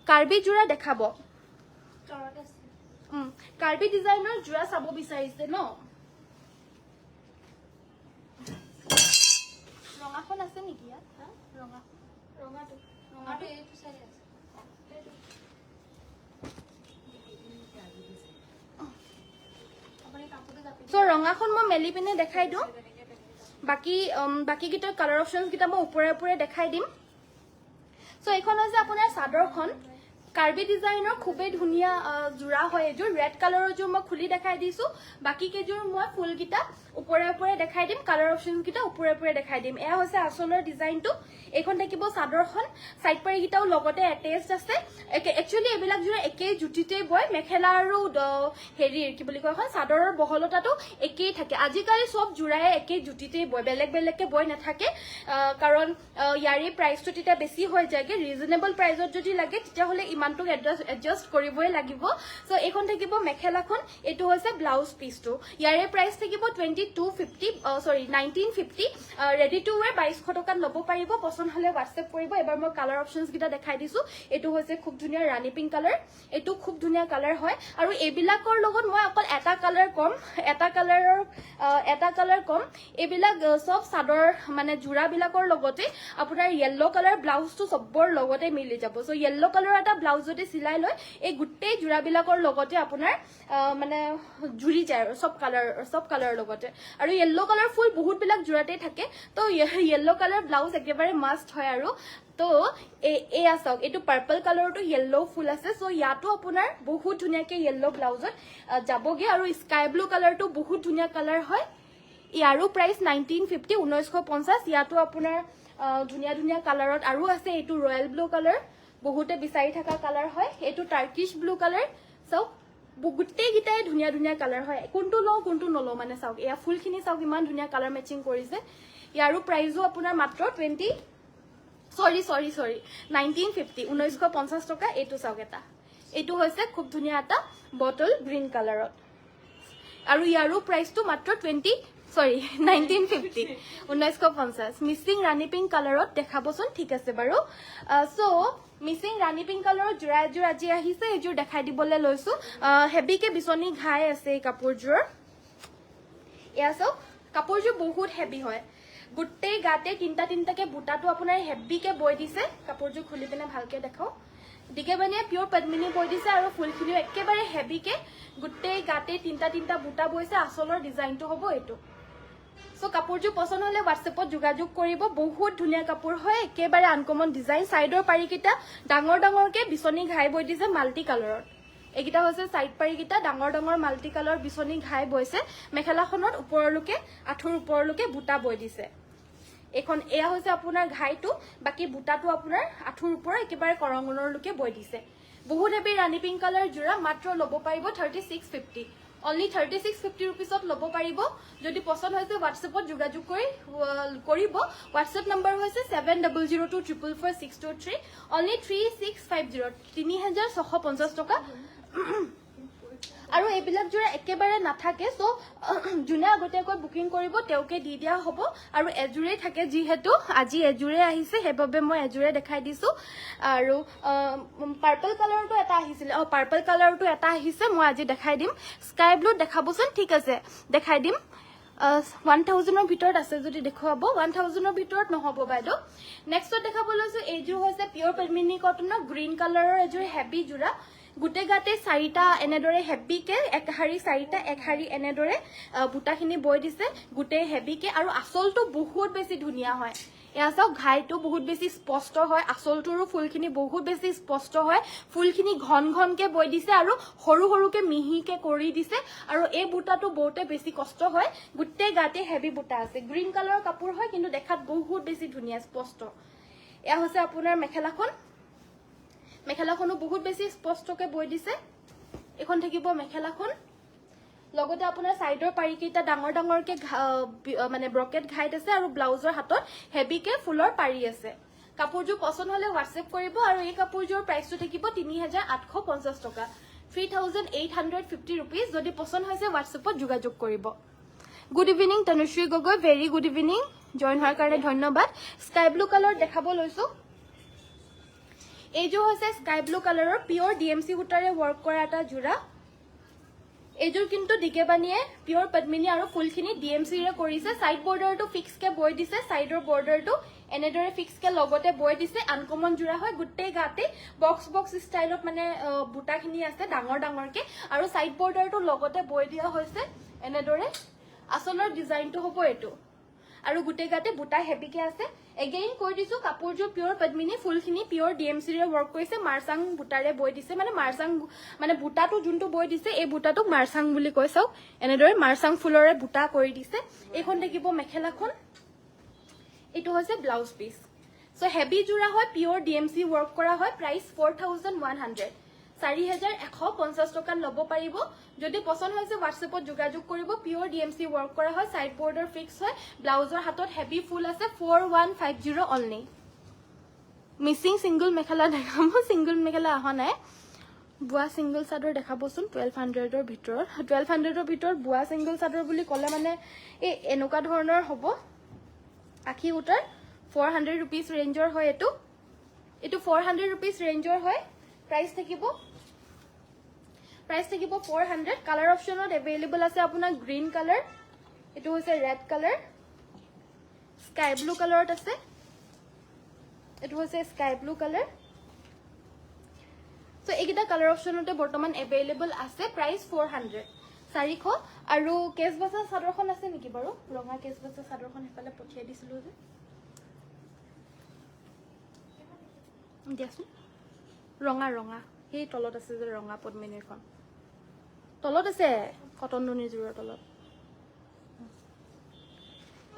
কাৰ্বি জোৰা দেখাব কাৰ্বি ডিজাইনৰ জোৰা চাব বিচাৰিছে ন ৰঙাখন আছে নেকি ইয়াত ৰঙাটো এইটো চাই আছে সো ৰঙাখন মই মেলি পিনে দেখাই দিওঁ বাকি কিটা কালাৰ অপশনস কিটা মই ওপৰে ওপৰে দেখাই দিম সো এইখন হৈছে আপোনাৰ চাদৰখন কাৰ্বি ডিজাইনৰ খুবেই ধুনীয়া জোৰা হয় এযোৰ ৰেড কালাৰৰ জোৰ মই খুলি দেখাই দিছো বাকি কেজোৰ মই ফুল কিটা ওপৰে ওপৰে দেখাই দিম কালাৰ অপশন কিটা ওপৰে ওপৰে দেখাই দিম এয়া হৈছে আসলৰ ডিজাইনটো এইখন থাকিব চাদৰখন সাইড পাৰি কিটাও লগতে এটেচ আছে একচুয়ালি এবিলাক জোৰ একেই জুটিতে বয় মেখেলা আৰু হেৰিৰ কি বুলি কয় এখন চাদৰৰ বহলতাটো একেই থাকে আজিকালি সব জোৰাই একেই জুটিতে বয় বেলেগ বেলেগকে বয় নাথাকে কাৰণ ইয়াৰে প্ৰাইসটো তেতিয়া বেছি হৈ যায়গে ৰিজনেবল প্ৰাইসত যদি লাগে তেতিয়া হলে ইমানটো এডজাস্ট কৰিবই লাগিব সো এইখন থাকিব মেখেলাখন এটো হৈছে ব্লাউজ পিসটো ইয়াৰে প্ৰাইস থাকিব 1950 ৰেডি টু ওয়্যাৰ 2200 টকাত লব পাৰিব পছন্দ হলে WhatsApp কৰিব এবাৰ মই কালাৰ অপশনস কিটা দেখাই দিছো এটো হৈছে খুব ধুনীয়া ৰাণী পিংক কালাৰ এটো খুব ধুনীয়া কালাৰ হয় আৰু এবিলাকৰ লগত মই অকল এটা কালাৰ কম এবিলাক সব চাদৰ মানে জোৰা বিলাকৰ লগতে আপোনাৰ ইয়েলো কালাৰ ব্লাউজটো সবৰ লগতে মিলি যাব সো ইয়েলো কালাৰ এটা ব্লাউজ যদি সিলাই লয় এই গুটেই জোৰা বিলাকৰ লগতে আপোনাৰ মানে জুৰি যায় সব কালাৰ লগতে আৰু ইয়েলো কালাৰ ফুল বহুত বিলাক জোৰাতে থাকে তো ইয়েলো কালাৰ ব্লাউজ একেবাৰে মাস্ট হয় আৰু তো এই আসক এটো পাৰ্পল কালাৰটো ইয়েলো ফুল আছে সো ইয়াটো আপোনাৰ বহুত ধুনীয়াকে ইয়েলো ব্লাউজত যাবগে আৰু স্কাই ব্লু কালাৰটো বহুত ধুনীয়া কালাৰ হয় ইয়াৰো প্ৰাইস 1950 ইয়াটো আপোনাৰ ধুনীয়া ধুনীয়া কালাৰত আৰু আছে এটো ৰয়্যাল ব্লু কালাৰ বহুতে বিচাৰি থকা কালাৰ হয় এটো টাৰ্কিশ ব্লু কালাৰ সো গুটেই গিটাই ধুনীয়া ধুনীয়া কালাৰ হয় কোনটো লও কোনটো নলও মানে চাওক এয়া ফুলখিনি চাওক ইমান ধুনীয়া কালাৰ মেচিং কৰিছে ইয়াৰো প্ৰাইসও আপোনাৰ মাত্ৰ 1950 টকা এটো চাওক এটা এটো হৈছে খুব ধুনীয়া এটা বটল গ্ৰীন কালাৰত আৰু ইয়াৰো প্ৰাইসটো মাত্ৰ 1950 মিসিং ৰাণী পিংক কালাৰত দেখাবচোন ঠিক আছে বাৰু সো মিসিং ৰাণী পিংক কালাৰৰ জোৰা এযোৰ আজি আহিছে এযোৰ দেখাই দিবলৈ লৈছো হেভিকে বিচনি ঘাই আছে এই কাপোৰযোৰ এয়া চাওক কাপোৰযোৰ বহুত হেভি হয় গুটেই গাতে তিনটাকে বুটাটো আপোনাৰ হেভিকে বৈ দিছে কাপোৰযোৰ খুলি পিনে ভালকে দেখাও দিগেবানিয়া পিওৰ পদ্মিনী বৈ দিছে আৰু ফুলখিনিও একেবাৰে হেভিকে গুটেই গাতে তিনটা বুটা বৈছে আসলৰ ডিজাইনটো হ'ব এটো সো কাপোৰযোৰ পছন্দ হলে হোৱাটছএপত যোগাযোগ কৰিব বহুত ধুনীয়া কাপোৰ হয় একেবাৰে আনকমন ডিজাইন সাইডৰ পাৰিকিটা ডাঙৰ ডাঙৰকে বিচনী ঘাই বৈ দিছে মাল্টি কালাৰত এইকিটা হৈছে সাইড পাৰিকিটা ডাঙৰ ডাঙৰ মাল্টি কালাৰ বিচনী ঘাই বৈছে মেখেলাখনত ওপৰলৈকে আঠুৰ ওপৰলৈকে বুটা বৈ দিছে এখন এয়া হৈছে আপোনাৰ ঘাইটো বাকি বুটাটো আপোনাৰ আঠুৰ ওপৰ একেবাৰে কৰঙনৰলৈকে বৈ দিছে বহুত হেভি ৰাণী পিংক কালাৰ জোৰা মাত্ৰ লব পাৰিব 3650 only 3650 rupeesত লব পাৰিব যদি পছন্দ হৈছে WhatsAppত যোগাযোগ কৰিব WhatsApp নম্বৰ হৈছে 7002444623 only 3650 3650 টকা আৰু এইবিলাক জোৰা একেবাৰে নাথাকে সো জুনে আগতীয়াকৈ বুকিং কৰিব তেওকে দি দিয়া হ'ব আৰু এজুৰে থাকে যিহেতু আজি এজুৰে আহিছে হেবাবে মই এজুৰে দেখাই দিছো আৰু পাৰ্পল কালাৰটো এটা আহিছিল পাৰ্পল কালাৰটো এটা আহিছে মই আজি দেখাই দিম স্কাই ব্লু দেখাবচোন ঠিক আছে দেখাই দিম 1000 ভিতৰত আছে যদি দেখুৱাব 1000 ভিতৰত নহব বাইদো নেক্সট দেখাব লৈছো এইজোৰ হৈছে পিওৰ পেমিনি কটনৰ গ্ৰীণ কালাৰৰ এজোৰ হেভি জোৰা গুটে গাতে চাৰিটা এনেদৰে হেভিকে এক হাৰি চাৰিটা এক হাৰি এনেদৰে বুটাখিনি বৈ দিছে গুটে হেভিকে আৰু আসলটো বহুত বেছি ধুনিয়া হয় এয়া চাওক ঘাইটো বহুত বেছি স্পষ্ট হয় আসলটোৰো ফুলখিনি বহুত বেছি স্পষ্ট হয় ফুলখিনি ঘন ঘনকে বৈ দিছে আৰু সৰু সৰুকে মিহিকে কৰি দিছে আৰু এই বুটাটো বহুতে বেছি কষ্ট হয় গুটে গাতে হেভি বুটা আছে গ্ৰীণ কালাৰৰ কাপোৰ হয় কিন্তু দেখাত বহুত বেছি ধুনিয়া স্পষ্ট এয়া হৈছে আপোনাৰ মেখেলাখন মেখেলাখনো বহুত বেছি স্পষ্টকে বৈ দিছে এখন থাকিব মেখেলাখন লগতে আপোনাৰ সাইডৰ পাৰিকিটা ডাঙৰ ডাঙৰকে মানে ব্ৰকেট ঘাইত আছে আৰু ব্লাউজৰ হাতত হেভিকে ফুলৰ পাৰি আছে কাপোৰযোৰ পছন্দ হলে WhatsApp কৰিব আৰু এই কাপোৰযোৰ প্ৰাইসটো থাকিব 3850 টকা 3850 rupees যদি পছন্দ হৈছে WhatsAppত যোগাযোগ কৰিব good evening Tanushree Gogoi very good evening join হোৱাৰ কাৰণে ধন্যবাদ স্কাই ব্লু কালাৰ দেখাব লৈছো এইজোৰ হৈছে স্কাই ব্লু কালাৰৰ পিওৰ ডিএমসি সূতাৰে ওয়াৰ্ক কৰা এটা জোৰা এইজোৰ কিন্তু দিকেবানিয়ে পিওৰ পদ্মিনী আৰু ফুলখিনি ডিএমসি ৰে কৰিছে সাইড বৰ্ডাৰটো ফিক্স কে বৈ দিছে সাইডৰ বৰ্ডাৰটো এনেদৰে ফিক্স কে লগতে বৈ দিছে আনকমন জোৰা হয় গুটে গাতে বক্স বক্স ষ্টাইলত মানে বুটাখিনি আছে ডাঙৰ ডাঙৰকে আৰু সাইড বৰ্ডাৰটো লগতে বৈ দিয়া হৈছে এনেদৰে আসলৰ ডিজাইনটো হ'ব এটো আৰু গুটে গাতে বুটা হেভিকে আছে এগেইন কৈ দিছো কাপোৰযোৰ পিওৰ পদ্মিনী ফুলখিনি পিওৰ ডিএমসি ৰে ওয়াৰ্ক কৰিছে মাৰসাং বুটাৰে বৈ দিছে মানে মাৰসাং মানে বুটাটো যোনটো বৈ দিছে এই বুটাটো মাৰসাং বুলি কৈ চাও এনেদৰে মাৰসাং ফুলৰে বুটা কৰি দিছে এইখন দেখিব মেখেলাখন এটো হৈছে ব্লাউজ পিস সো হেভি জোৰা হয় পিওৰ ডিএমসি ওয়াৰ্ক কৰা হয় প্ৰাইস 4100 4150 টকা লব পাৰিব যদি পছন্দ হৈছে WhatsAppত যোগাযোগ কৰিব পিওৰ ডিএমসি ওয়াৰ্ক কৰা হয় সাইড বৰ্ডাৰ ফিক্স হয় ব্লাউজৰ হাতত হেভি ফুল আছে 4150 অনলি মিসিং সিঙ্গল মেখেলা দেখাম সিঙ্গল মেখেলা আহা নাই বুয়া সিঙ্গল চাদৰ দেখাবচোন 1200 ৰ ভিতৰত 1200 ৰ ভিতৰত বুয়া সিঙ্গল চাদৰ বুলি ক'লে মানে এই এনেকুৱা ধৰণৰ হ'ব আখি উটাৰ 400 rupees ৰেঞ্জৰ হয় এটো 400 rupees ৰেঞ্জৰ হয় প্ৰাইস থাকিব 400 কালাৰ অপশনত अवेलेबल আছে আপোনাৰ গ্ৰীন কালাৰ এটো হৈছে ৰেড কালাৰ স্কাই ব্লু কালাৰত আছে এটো হৈছে স্কাই ব্লু কালাৰ সো এইকিটা কালাৰ অপশনতে বৰ্তমান अवेलेबल আছে প্ৰাইস 400 400 আৰু কেছবাছা চাদৰখন আছে নেকি বাৰু ৰঙা কেছবাছা চাদৰখন হেফালে পঠিয়াই দিছিলো যে দিয়াছোন ৰঙা ৰঙা এই তলত আছে যে ৰঙা পদ্মিনীৰখন তলত আছে কটন নুনি জোৰৰ তলত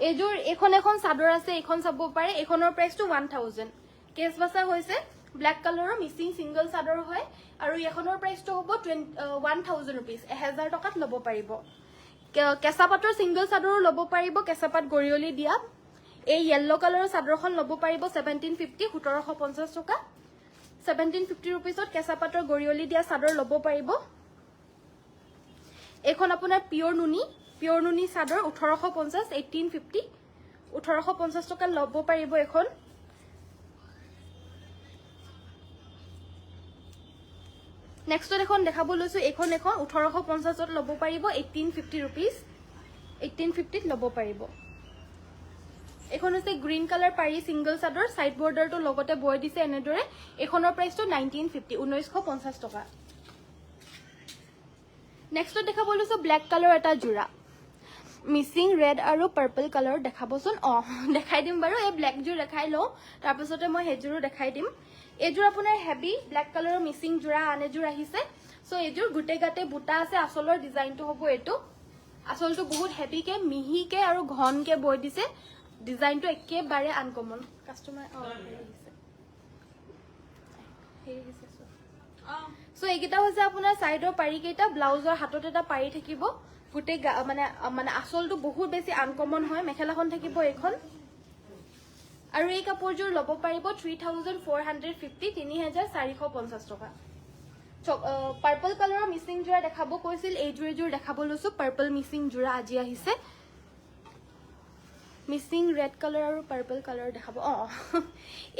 এজোৰ এখন এখন চাদৰ আছে এখন চাব পাৰে এখনৰ প্ৰাইসটো 1000 কেছবাছা হৈছে ব্ল্যাক কালাৰৰ মিসিং সিঙ্গল চাদৰ হয় আৰু এখনৰ প্ৰাইসটো হ'ব 1000 rupees 1000 টকাত লব পাৰিব কেঁচাপাতৰ সিঙ্গল চাদৰ লব পাৰিব কেঁচাপাত গৰিয়লি দিয়া এই ইয়েলো কালাৰৰ চাদৰখন লব পাৰিব 1750 1750 টকা 1750 rupeesত কেঁচাপাতৰ গৰিয়লি দিয়া চাদৰ লব পাৰিব এখন আপোনাৰ পিওৰ নুনি চাদৰ 1850 1850 1850 টকা লব পাৰিব এখন নেক্সট এখন দেখাব লৈছো এখন 1850 ত লব পাৰিব 1850 rupees 1850 ত লব পাৰিব এখন হৈছে গ্ৰীন কালাৰ পাৰি সিঙ্গল চাদৰ সাইড বৰ্ডাৰটো লগতে বৈ দিছে এনেদৰে এখনৰ প্ৰাইসটো 1950 টকা নেক্সট দেখাব লৈছো ব্ল্যাক কালাৰ এটা জোৰা মিচিং ৰেড আৰু পাৰ্পল কালাৰ দেখাবচোন দেখাই দিম বাৰু এই ব্লেকযোৰ দেখাই লওঁ তাৰপিছতে মই সেইযোৰো দেখাই দিম এইযোৰ আপোনাৰ হেভি ব্লেক কালাৰৰ মিচিং যোৰা আন এযোৰ আহিছে সো এইযোৰ গোটেই গাতে বুটা আছে আচলৰ ডিজাইনটো হ'ব এইটো আচলটো বহুত হেভিকে মিহিকে আৰু ঘনকে বৈ দিছে ডিজাইনটো একেবাৰে আনকমন কাস্টমাৰ সো এইকেইটা হৈছে আপোনাৰ চাইডৰ পাৰি কেইটা ব্লাউজৰ হাতত এটা পাৰি থাকিব গোটেই মানে মানে আচলটো বহুত বেছি আনকমন হয় মেখেলাখন থাকিব এইখন আৰু এই কাপোৰযোৰ ল'ব পাৰিব 3450 3450 টকা পাৰ্পল কালাৰৰ মিচিং যোৰা দেখাব কৈছিল এইযোৰ দেখাব লৈছো পাৰ্পল মিচিং যোৰা আজি আহিছে মিচিং ৰেড কালাৰ আৰু পাৰ্পল কালাৰ দেখাব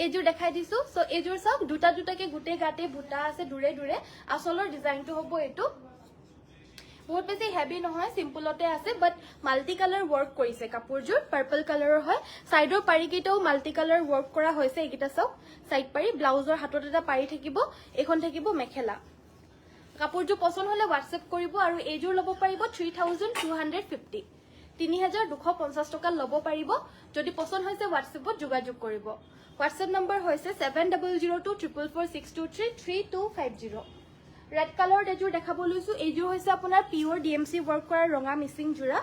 এইযোৰ দেখাই দিছো সো এইযোৰ চাওক দুটা দুটাকে গোটেই গাতে বুটা আছে দূৰে দূৰে আচলৰ ডিজাইনটো হ'ব এইটো বহুত বেছি হেভি নহয় সিম্পলতে আছে বাট মাল্টি কালাৰ ওয়াৰ্ক কৰিছে কাপোৰযোৰ পাৰ্পল কালাৰৰ হয় সাইডৰ পাৰি কেইটাও মাল্টি কালাৰ ওয়াৰ্ক কৰা হৈছে এইকেইটা চাওক সাইড পাৰি ব্লাউজৰ হাতত এটা পাৰি থাকিব এখন থাকিব মেখেলা কাপোৰযোৰ পছন্দ হলে WhatsApp কৰিব আৰু এইযোৰ ল'ব পাৰিব 3250 3250 টকা ল'ব পাৰিব যদি পছন্দ হৈছে WhatsAppত যোগাযোগ কৰিব WhatsApp নম্বৰ হৈছে 7002444623 3250 ৰেড কালাৰ এযোৰ দেখাব লৈছো এইযোৰ হৈছে আপোনাৰ পিওৰ DMC ওয়াৰ্ক কৰা ৰঙা মিচিং যোৰা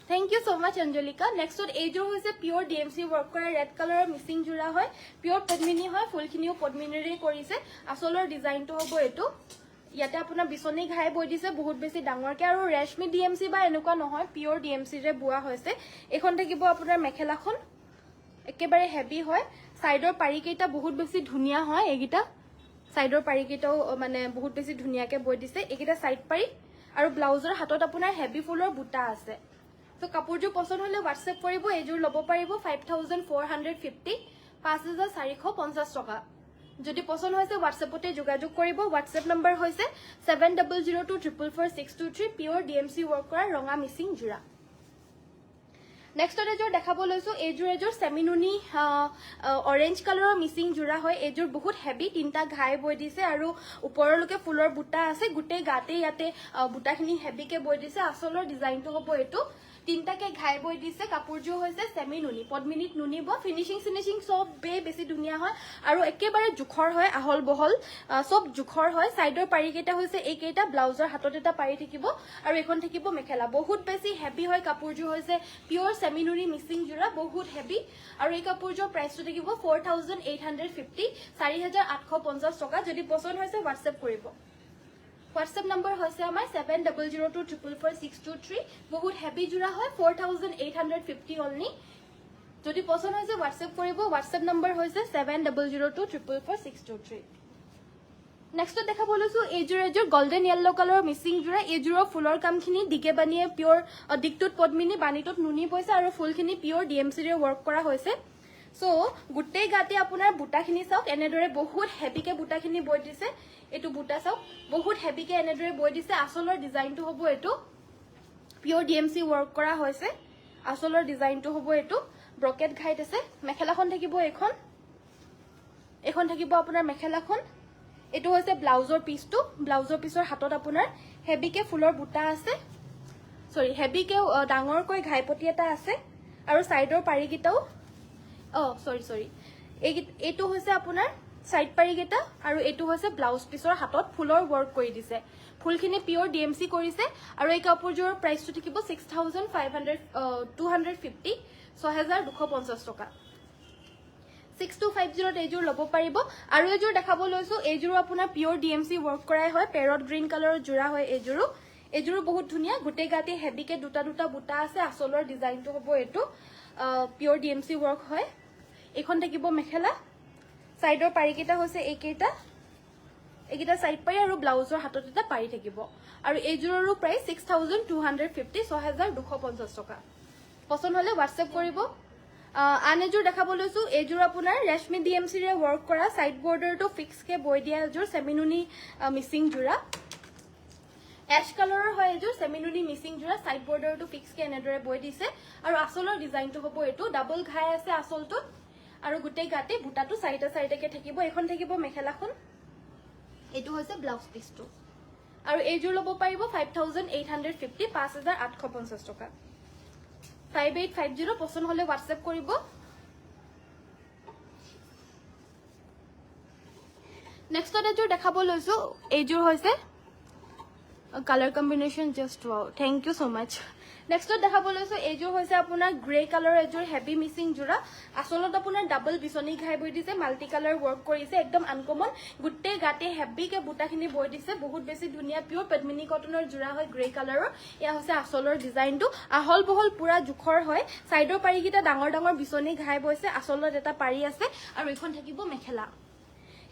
Thank you so much Anjalika next এইযোৰ হৈছে পিওৰ DMC ওয়াৰ্ক কৰা ৰেড কালাৰৰ মিচিং যোৰা হয় পিওৰ পদ্মিনী হয় ফুলখিনিও পদ্মিনীৰে কৰিছে আচলৰ ডিজাইনটো হ'ব এইটো ইয়াতে আপোনাৰ বিছনী ঘাই বৈ দিছে বহুত বেছি ডাঙৰকে আৰু ৰেশমি DMC বা এনেকুৱা নহয় পিওৰ DMC ৰে বুৱা হৈছে এখন থাকিব আপোনাৰ মেখেলাখন একেবাৰে হেভি হয় সাইডৰ পাৰি কেইটা বহুত বেছি ধুনিয়া হয় এইগিটা সাইডৰ পাৰি কেইটাও মানে বহুত বেছি ধুনিয়াকে বৈ দিছে এইগিটা সাইড পাৰি আৰু ব্লাউজৰ হাতত আপোনাৰ হেভি ফুলৰ বুটা আছে তো কাপোৰযোৰ পছন্দ হলে WhatsApp কৰিব এইযোৰ ল'ব পাৰিব 5450 5450 টকা যদি পছন্দ হৈছে WhatsAppতে যোগাযোগ কৰিব WhatsApp নম্বৰ হৈছে 7002444623 পিওৰ DMC ওয়াৰ্ক কৰা ৰঙা মিচিং যোৰা নেক্সট এযোৰ দেখাব লৈছো এইযোৰ সেমিনুনি অৰেঞ্জ কালাৰৰ মিচিং যোৰা হয় এইযোৰ বহুত হেভি তিনটা ঘাই বৈ দিছে আৰু ওপৰলৈকে ফুলৰ বুটা আছে গোটেই গাতে ইয়াতে বুটাখিনি হেভিকে বৈ দিছে আচলৰ ডিজাইনটো হ'ব এইটো তিনটাকে ঘাই বৈ দিছে কাপোৰযোৰ হৈছে সেমিনুনি পদ্মিনীত নুনিব ফিনিশিং সব বেছি ধুনিয়া হয় আৰু একেবাৰে জুখৰ হয় আহল বহল সব জুখৰ হয় সাইডৰ পাৰি কেইটা হৈছে এইকেইটা ব্লাউজৰ হাতত এটা পাৰি থাকিব আৰু এখন থাকিব মেখেলা বহুত বেছি হেভি হয় কাপোৰযোৰ হৈছে পিওৰ সেমিনুনি মিচিং যোৰা বহুত হেভি আৰু এই কাপোৰযোৰ প্ৰাইসটো থাকিব 4850 4850 টকা যদি পছন্দ হৈছে WhatsApp কৰিব WhatsApp নম্বৰ হৈছে আমাৰ 7002444623 বহুত হেভি যোৰা হয় 4850 অনলি যদি পছন্দ হৈছে WhatsApp কৰিব WhatsApp নম্বৰ হৈছে 7002444623 নেক্সট দেখাব লৈছো এইযোৰ গোল্ডেন ইয়েলো কালাৰৰ মিচিং যোৰা এইযোৰৰ ফুলৰ কামখিনি দিকে বানিয়ে পিওৰ দিকটুত পদ্মিনী বানিটুত নুনি পইছে আৰু ফুলখিনি পিওৰ DMC ৰে ওয়াৰ্ক কৰা হৈছে সো গুটেই গাতে আপোনাৰ বুটাখিনি চাওক এনেদৰে বহুত হেভিকে বুটাখিনি বৈ দিছে এটো বুটা চাওক বহুত হেভিকে এনেদৰে বৈ দিছে আচলৰ ডিজাইনটো হ'ব এটো পিওৰ DMC ওয়াৰ্ক কৰা হৈছে আচলৰ ডিজাইনটো হ'ব এটো ব্ৰকেট ঘাইত আছে মেখেলাখন থাকিব এখন থাকিব আপোনাৰ মেখেলাখন এটো হৈছে ব্লাউজৰ পিসটো ব্লাউজৰ পিসৰ হাতত আপোনাৰ হেভিকে ফুলৰ বুটা আছে সৰি হেভিকে ডাঙৰকৈ ঘাইপতি এটা আছে আৰু সাইডৰ পাৰি কিটাও সৰি এইটো হৈছে আপোনাৰ সাইড পাৰি কেইটা আৰু এইটো হৈছে ব্লাউজ পিসৰ হাতত ফুলৰ ওয়াৰ্ক কৰি দিছে ফুলখিনি পিওৰ DMC কৰিছে আৰু এই কাপোৰযোৰৰ প্ৰাইসটো থাকিব 250 6250 টকা 6250 এইযোৰ ল'ব পাৰিব আৰু এইযোৰ দেখাব লৈছো এইযোৰ আপোনাৰ পিওৰ DMC ওয়াৰ্ক কৰাই হয় পেৰট গ্ৰীন কালাৰৰ যোৰা হয় এইযোৰো বহুত ধুনিয়া গোটেই গাতে হেভিকে দুটা বুটা আছে আচলৰ ডিজাইনটো হ'ব এইটো পিওৰ DMC ওয়াৰ্ক হয় এখন থাকিব মেখেলা সাইডৰ পাৰি কেইটা হৈছে এইকেইটা সাইড পাৰি আৰু ব্লাউজৰ হাতত এটা পাৰি থাকিব আৰু এইযোৰৰো প্ৰাইস 6250 6250 টকা পছন্দ হলে WhatsApp কৰিব আন এযোৰ দেখাব লৈছো এইযোৰ আপোনাৰ ৰেশমি DMC ৰে ওয়াৰ্ক কৰা সাইড বৰ্ডাৰটো ফিক্স কে বৈ দিয়া এযোৰ সেমিনুনি মিচিং যোৰা এশ কালাৰৰ হয় এযোৰ সেমিনুনি মিচিং যোৰা সাইড বৰ্ডাৰটো ফিক্স কে এনেদৰে বৈ দিছে আৰু আচলৰ ডিজাইনটো হ'ব এইটো ডাবল ঘাই আছে আচলটো আৰু গোটেই গাতে বুটাটো চাৰিটা চাৰিটাকে থাকিব এখন থাকিব মেখেলাখন এইটো হৈছে ব্লাউজ পিচটো আৰু এইযোৰ ল'ব পাৰিব 5850 5850 টকা 5850 পছন্দ হলে হোৱাটছএপ কৰিব নেক্সট এযোৰ দেখাব লৈছো এইযোৰ হৈছে colour combination just wow thank you so much next দেখাব লৈছো এইযোৰ হৈছে আপোনাৰ গ্ৰে কালাৰ এযোৰ হেভি মিচিং জোৰা আসলত আপোনাৰ ডাবল বিচনি ঘাই বৈ দিছে মাল্টি কালাৰ ওয়াৰ্ক কৰিছে একদম আনকমন গুটে গাতে হেভি কে বুটাখিনি বৈ দিছে বহুত বেছি ধুনিয়া পিওর পদ্মিনী কটনৰ জোৰা হয় গ্ৰে কালাৰৰ এয়া হৈছে আসলৰ ডিজাইনটো আহল বহল পুৰা জুখৰ হয় সাইডৰ পাৰিকিটা ডাঙৰ ডাঙৰ বিচনি ঘাই বৈছে আসলত এটা পাৰি আছে আৰু এখন থাকিব মেখেলা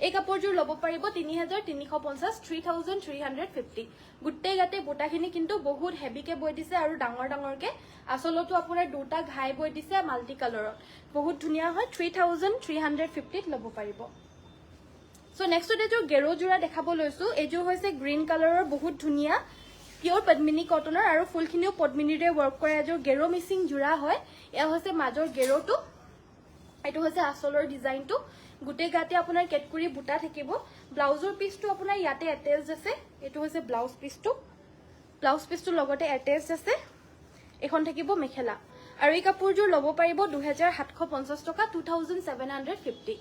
এই কাপোৰযোৰ ল'ব পাৰিব 3350 3350 গুটে গাতে বুটাখিনি কিন্তু বহুত হেভিকে বৈ দিছে আৰু ডাঙৰ ডাঙৰকে আসলতো আপোনাৰ দুটা ঘাই বৈ দিছে মাল্টি কালাৰত বহুত ধুনিয়া হয় 3350 ল'ব পাৰিব সো নেক্সট এযোৰ গেৰো জোৰা দেখাব লৈছো এযোৰ হৈছে গ্ৰীণ কালাৰৰ বহুত ধুনিয়া পিওৰ পদ্মিনী কটনৰ আৰু ফুলখিনিও পদ্মিনীৰে ওয়াৰ্ক কৰা এযোৰ গেৰো মিচিং জোৰা হয় এয়া হৈছে মাজৰ গেৰোটো এটো হৈছে আসলৰ ডিজাইনটো গুটে গাতে আপোনাৰ কেটকুৰি বুটা থাকিব ব্লাউজৰ পিচটো আপোনাৰ ইয়াতে এটেচ আছে এটো হৈছে ব্লাউজ পিচটো লগতে এটেচ আছে এখন থাকিব মেখেলা আৰু এই কাপোৰযোৰ ল'ব পাৰিব 2750 টকা 2750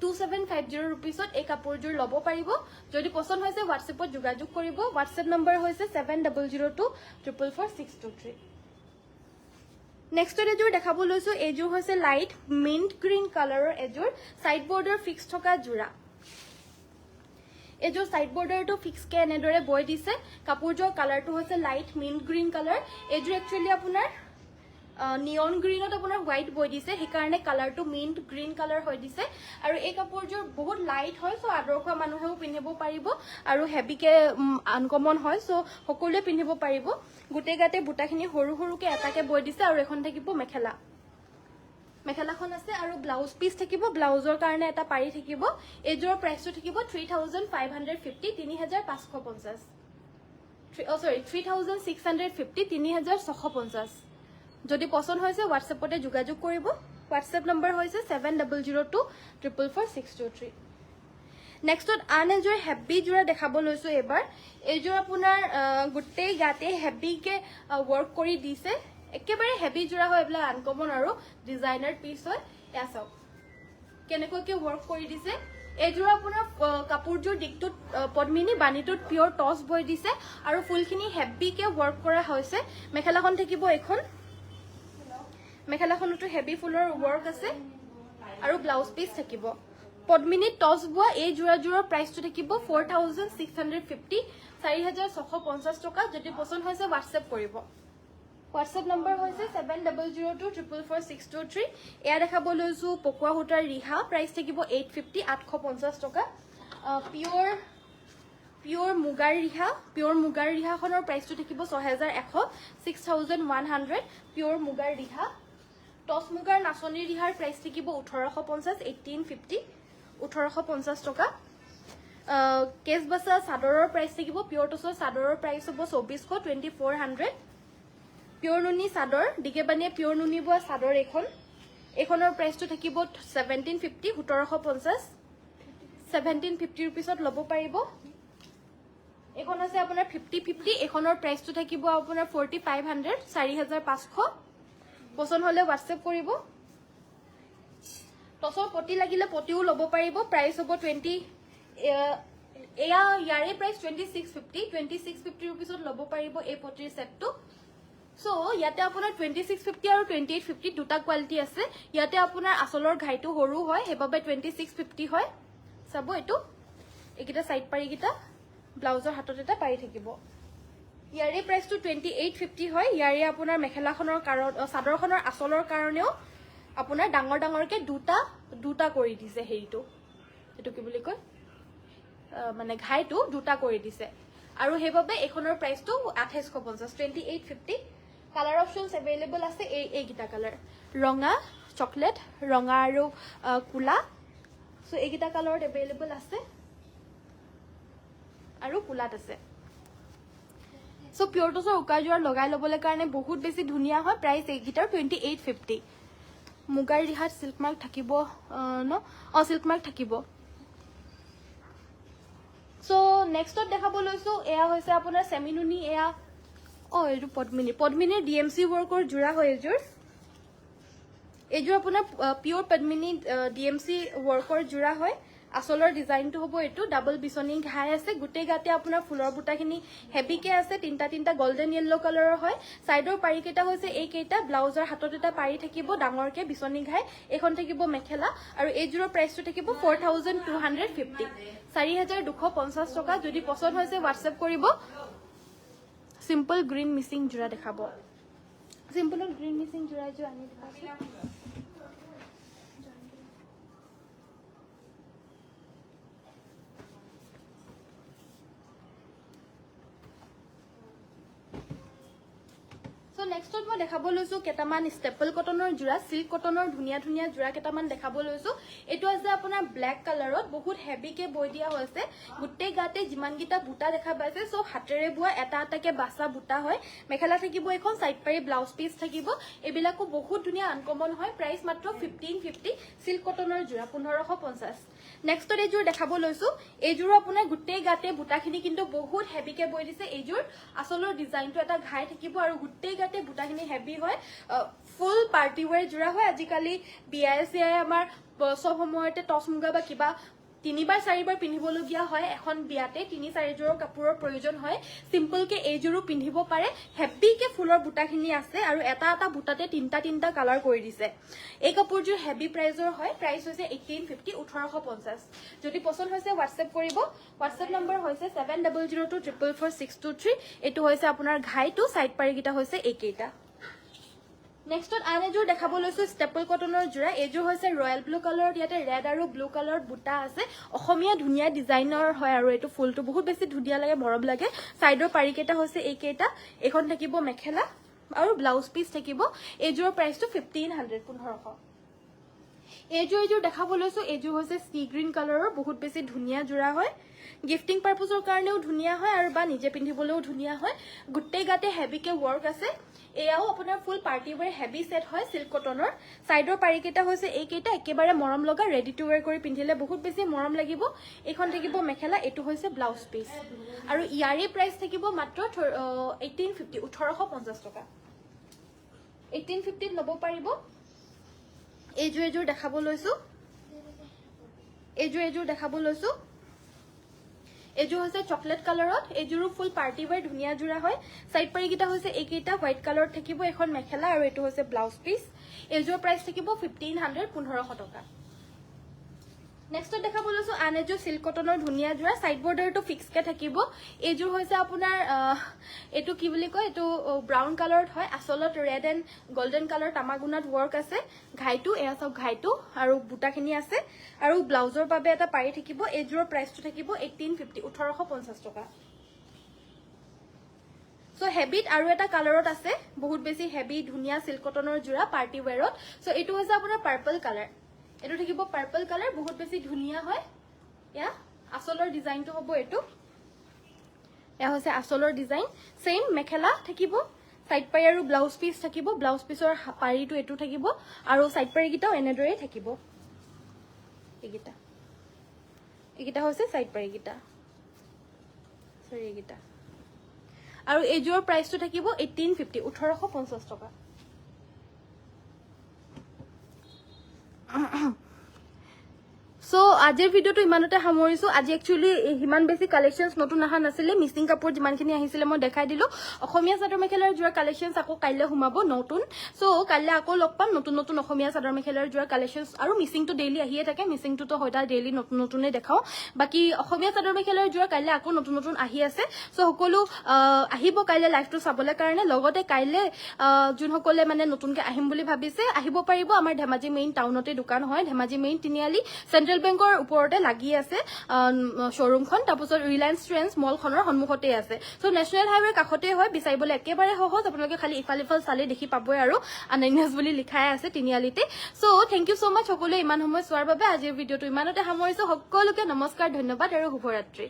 2750 रुपीसत এই কাপোৰযোৰ ল'ব পাৰিব যদি পছন্দ হৈছে হোৱাটছএপত যোগাযোগ কৰিব হোৱাটছএপ নম্বৰ হৈছে 7002444623 নেক্সট এযোৰ দেখাব লৈছো এযোৰ হৈছে লাইট মিন্ট গ্ৰীণ কালাৰৰ এযোৰ সাইড বৰ্ডাৰ ফিক্স থকা জোৰা এযোৰ সাইড বৰ্ডাৰটো ফিক্স কে এনেদৰে বৈ দিছে কাপোৰযোৰ কালাৰটো হৈছে লাইট মিন্ট গ্ৰীণ কালাৰ এযোৰ একচুয়ালি আপোনাৰ নিয়ন গ্ৰীনত আপোনাৰ হোৱাইট বৈ দিছে সেইকাৰণে কালাৰটো মিন্ট গ্ৰীণ কালাৰ হৈ দিছে আৰু এই কাপোৰযোৰ বহুত লাইট হয় সো আদৰ্শ মানুহেও পিন্ধিব পাৰিব আৰু হেভিকে আনকমন হয় সো সকলোৱে পিন্ধিব পাৰিব গুটে গাতে বুটাখিনি সৰু সৰুকে এটাকে বৈ দিছে আৰু এখন থাকিব মেখেলাখন আছে আৰু ব্লাউজ পিচ থাকিব ব্লাউজৰ কাৰণে এটা পাৰি থাকিব এযোৰ প্ৰাইসটো থাকিব 3550 3550 3650 3650 যদি পছন্দ হৈছে হোৱাটছএপতে যোগাযোগ কৰিব হোৱাটছএপ নম্বৰ হৈছে 7002444623 নেক্সটত আন এযোৰ হেভি জোৰা দেখাব লৈছো এবাৰ এযোৰ আপোনাৰ গুটে গাতে হেভিকে ওয়াৰ্ক কৰি দিছে একেবাৰে হেভি জোৰা হয় এবলা আনকমন আৰু ডিজাইনাৰ পিস হয় এয়া চাওক কেনেকৈ ওয়াৰ্ক কৰি দিছে এযোৰ আপোনাৰ কাপোৰযোৰ দিকটোত পদ্মিনী বাণীটোত পিওৰ টস বৈ দিছে আৰু ফুলখিনি হেভিকে ওয়াৰ্ক কৰা হৈছে মেখেলাখন থাকিব এখন মেখেলাখনটো হেভি ফুলৰ ওয়াৰ্ক আছে আৰু ব্লাউজ পিস থাকিব পদ্মিনী টস বোৱা এই জোৰাজোৰৰ প্ৰাইসটো থাকিব 4650 4650 টকা যদি পছন্দ হৈছে হোৱাটছএপ কৰিব হোৱাটছএপ নম্বৰ হৈছে 7002444623 এয়া দেখাব লৈছো পকুৱা সূতাৰ ৰিহা প্ৰাইস থাকিব 850 850 টকা পিওৰ মুগাৰ ৰিহাখনৰ প্ৰাইসটো থাকিব 6100 6100 পিওৰ মুগাৰ ৰিহা টস মুগাৰ নাচনী ৰিহাৰ প্ৰাইস থাকিব 1850 1850 1850 টকা কেস বাসা সাদৰৰ প্ৰাইস থাকিব পিওৰ টসৰ সাদৰৰ প্ৰাইস হ'ব 2400 2400 পিওৰ নুনি সাদৰ দিগেবানিয়ে পিওৰ নুনি বোৱা সাদৰ এখনৰ প্ৰাইসটো থাকিব 1750 1750 1750 रुपीसত ল'ব পাৰিব এখন আছে আপোনাৰ 5050 এখনৰ প্ৰাইসটো থাকিব আপোনাৰ 4500 4500 পছন্দ হলে হোৱাটছএপ কৰিব টসৰ পটি লাগিলে পটিও ল'ব পাৰিব প্ৰাইস হ'ব 20 এয়া ইয়াৰে প্ৰাইস 2650 रुपीसত ল'ব পাৰিব এই পটিৰ সেটটো সো ইয়াতে আপোনাৰ 2650 আৰু 2850 দুটা কোৱালিটি আছে ইয়াতে আপোনাৰ আসলৰ ঘাইটো সৰু হয় হেবাবে 2650 হয় চাব এটো একিটা সাইড পাৰি কিটা ব্লাউজৰ হাতত এটা পাৰি থাকিব ইয়াৰে প্ৰাইসটো 2850 হয় ইয়াৰে আপোনাৰ মেখেলাখনৰ কাৰণ সাদৰখনৰ আসলৰ কাৰণেও আপোনাৰ ডাঙৰ ডাঙৰকে দুটা কৰি দিছে হেৰিটো এটো কি বুলি কয় মানে ঘাইটো দুটা কৰি দিছে আৰু হেবাবে এখনৰ প্ৰাইসটো 2850 2850 কালাৰ অপশনস अवेलेबल আছে এই গিটা কালাৰ ৰঙা চকলেট ৰঙা আৰু কুলা সো এই গিটা কালাৰত अवेलेबल আছে আৰু কুলাত আছে সো পিওৰ টসৰ উকাজৰ লগাই লবলে কাৰণে বহুত বেছি ধুনিয়া হয় প্ৰাইস এই গিটাৰ 2850 মুগাৰ ৰিহাত সিল্ক মাৰ্ক থাকিব ন সিল্ক মাৰ্ক থাকিব সো নেক্সটত দেখাব লৈছো এয়া হৈছে আপোনাৰ সেমি নুনি এয়া এইটো পদ্মিনীৰ ডিএমচি ৱৰ্কৰ জোৰা হয় এইযোৰ আপোনাৰ পিওৰ পদ্মিনী ডিএমচি ৱৰ্কৰ জোৰা হয় আসলৰ ডিজাইনটো হ'ব এইটো ডাবল বিচনি ঘাই আছে গোটেই গাতে আপোনাৰ ফুলৰ বুটাখিনি হেভিকে আছে তিনটা গোল্ডেন য়েল্লো কালাৰৰ হয় সাইডৰ পাৰি কেইটা হৈছে এই কেইটা ব্লাউজৰ হাতত এটা পাৰি থাকিব ডাঙৰকে বিচনি ঘাই এখন থাকিব মেখেলা আৰু এইযোৰৰ প্ৰাইসটো থাকিব 4250 4250 টকা যদি পছন্দ হৈছে WhatsApp কৰিব সিম্পল গ্ৰীন মিচিং জোৰা দেখাব সিম্পল গ্ৰীন মিচিং জোৰা যে আনি দেখাইছো নেক্সটত মই দেখাব লৈছো কেটামান স্টেপল কটনৰ জোৰা সিল্ক কটনৰ ধুনিয়া ধুনিয়া জোৰা কেটামান দেখাব লৈছো এটো আছে আপোনাৰ ব্ল্যাক কালাৰত বহুত হেভিকে বৈ দিয়া হৈছে গুটেই গাতে যিমান গিটা বুটা দেখা পাইছে সব হাতেৰে বুৱা এটা এটাকে বাসা বুটা হয় মেখেলা থাকিব এখন সাইড পাৰি ব্লাউজ পিস থাকিব এবিলাকো বহুত ধুনিয়া আনকমন হয় প্ৰাইস মাত্ৰ 1550 সিল্ক কটনৰ জোৰা 1550 নেক্সটত এইযোৰ দেখাব লৈছো এইযোৰ আপোনাৰ গুটেই গাতে বুটাখিনি কিন্তু বহুত হেভিকে বৈ দিছে এইযোৰ আসলৰ ডিজাইনটো এটা ঘাই থাকিব আৰু গুটেই গাতে বুটাখিনি হেভি হয় ফুল পাৰ্টি ওয়্যাৰ জোৰা হয় আজিকালি বিআইএসআই আমাৰ সব সময়তে টস মুগা বা কিবা তিনিবাৰ চাৰিবাৰ পিন্ধিবলগীয়া হয় এখন বিয়াতে তিনি চাৰিযোৰৰ কাপোৰৰ প্ৰয়োজন হয় সিম্পল কে এইযোৰো পিন্ধিব পাৰে হেভি কে ফুলৰ বুটাখিনি আছে আৰু এটা এটা বুটাতে তিনটা কালাৰ কৰি দিছে এই কাপোৰযোৰ হেভি প্ৰাইজৰ হয় প্ৰাইস হৈছে 1850 1850 যদি পছন্দ হৈছে WhatsApp কৰিব WhatsApp নম্বৰ হৈছে 7002444623 এটো হৈছে আপোনাৰ ঘাইটো সাইড পাৰি গিটা হৈছে একেইটা নেক্সটত আন এযোৰ দেখাব লৈছো স্টেপল কটনৰ জোৰা এইযোৰ হৈছে ৰয়্যাল ব্লু কালাৰত ইয়াতে ৰেড আৰু ব্লু কালাৰত বুটা আছে অসমীয়া ধুনিয়া ডিজাইনৰ হয় আৰু এটো ফুলটো বহুত বেছি ধুনিয়া লাগে মৰম লাগে সাইডৰ পাৰি কেটা হৈছে এইকেইটা এখন থাকিব মেখেলা আৰু ব্লাউজ পিস থাকিব এইযোৰৰ প্ৰাইসটো 1500 1500 এইযোৰ দেখাব লৈছো এইযোৰ হৈছে সি গ্ৰীন কালাৰৰ বহুত বেছি ধুনিয়া জোৰা হয় গিফটিং পাৰপজৰ কাৰণেও ধুনিয়া হয় আৰু বা নিজে পিন্ধিবলৈও ধুনিয়া হয় গুটেই গাতে হেভিকে ওয়াৰ্ক আছে এয়াও আপোনাৰ ফুল পাৰ্টি ওয়্যাৰ হেভি সেট হয় সিল্ক কটনৰ সাইডৰ পাৰি কেটা হৈছে এই কেটা একেবাৰে মৰম লগা ৰেডি টু ওয়্যাৰ কৰি পিন্ধিলে বহুত বেছি মৰম লাগিব এখন থাকিব মেখেলা এটো হৈছে ব্লাউজ পিস আৰু ইয়াৰে প্ৰাইস থাকিব মাত্ৰ 1850 1850 টকা 1850 লব পাৰিব এইযোৰ দেখাব লৈছো এইযোৰ দেখাব লৈছো এইযোৰ হৈছে চকলেট কালাৰত এইযোৰো ফুল পাৰ্টি ওয়্যাৰ ধুনিয়া জোৰা হয় সাইড পাৰি গিটা হৈছে এইকেইটা হোৱাইট কালাৰত থাকিব এখন মেখেলা আৰু এটো হৈছে ব্লাউজ পিস এইযোৰ প্ৰাইস থাকিব 1500 1500 টকা নেক্সট দেখাব লৈছো আন এযোৰ সিল্ক কটনৰ ধুনিয়া জোৰা সাইড বৰ্ডাৰটো ফিক্স কে থাকিব এইযোৰ হৈছে আপোনাৰ এটো কি বুলি কয় এটো ব্ৰাউন কালাৰত হয় আসলত ৰেড এন্ড গোল্ডেন কালাৰ তামাগুনাত ওয়াৰ্ক আছে ঘাইটো এয়া সব ঘাইটো আৰু বুটাখিনি আছে আৰু ব্লাউজৰ বাবে এটা পাৰি থাকিব এইযোৰৰ প্ৰাইসটো থাকিব 1850 1850 টকা সো হেভিত আৰু এটা কালাৰত আছে বহুত বেছি হেভি ধুনিয়া সিল্ক কটনৰ জোৰা পাৰ্টি ওয়্যাৰত সো এটো হৈছে আপোনাৰ পাৰ্পল কালাৰ এটো থাকিব পাৰ্পল কালাৰ বহুত বেছি ধুনিয়া হয় ইয়া আসলৰ ডিজাইনটো হ'ব এটো এয়া হৈছে আসলৰ ডিজাইন সেম মেখেলা থাকিব সাইড পাৰি আৰু ব্লাউজ পিস থাকিব ব্লাউজ পিসৰ পাৰিটো এটো থাকিব আৰু সাইড পাৰি গিটাও এনেদৰে থাকিব এইগিটা হৈছে সাইড পাৰি গিটা সৰি এইগিটা আৰু এইযোৰ প্ৰাইসটো থাকিব 1850 1850 টকা সো আজিৰ ভিডিওটো ইমানতে সামৰিছো আজি একচুয়ালি হিমান বেছি কালেকশনস নতুন আহা নাছিলে মিসিং কাপোৰ যিমানখিনি আহিছিলে মই দেখাই দিলো অসমীয়া চাদৰ মেখেলাৰ জোৰা কালেকশনস আকৌ কাইলে হুমাব নতুন সো কাইলে আকৌ লগ পাম নতুন অসমীয়া চাদৰ মেখেলাৰ জোৰা কালেকশনস আৰু মিসিংটো ডেইলি আহিয়ে থাকে মিসিংটো তো হয়তা ডেইলি নতুনে দেখাও বাকি অসমীয়া চাদৰ মেখেলাৰ জোৰা কাইলে আকৌ নতুন আহি আছে সো সকলো আহিব কাইলে লাইভটো চাবলৈ কাৰণে লগতে কাইলে যোন সকলে মানে নতুনকে আহিম বুলি ভাবিছে আহিব পাৰিব আমাৰ ধেমাজি মেইন টাউনতে দোকান হয় ধেমাজি মেইন তিনিআলি সেন্ট্ৰেল বেংকৰ ওপৰতে লাগি আছে শোৰুমখন তাৰপিছত ৰিলায়েন্স ট্ৰেন্ডছ মলখনৰ সন্মুখতে আছে সো নেশনাল হাইৱে কাষতে হয় বিচাৰিবলৈ একেবাৰে সহজ আপোনালোকে খালি ইফাল চালে দেখি পাবই আৰু আনন্যাস বুলি লিখাই আছে তিনিআলিতে সো থ্যাংক ইউ সো মাচ সকলোৱে ইমান সময় চোৱাৰ বাবে আজিৰ ভিডিওটো ইমানতে সামৰিছো সকলোকে নমস্কাৰ ধন্যবাদ আৰু শুভৰাত্ৰি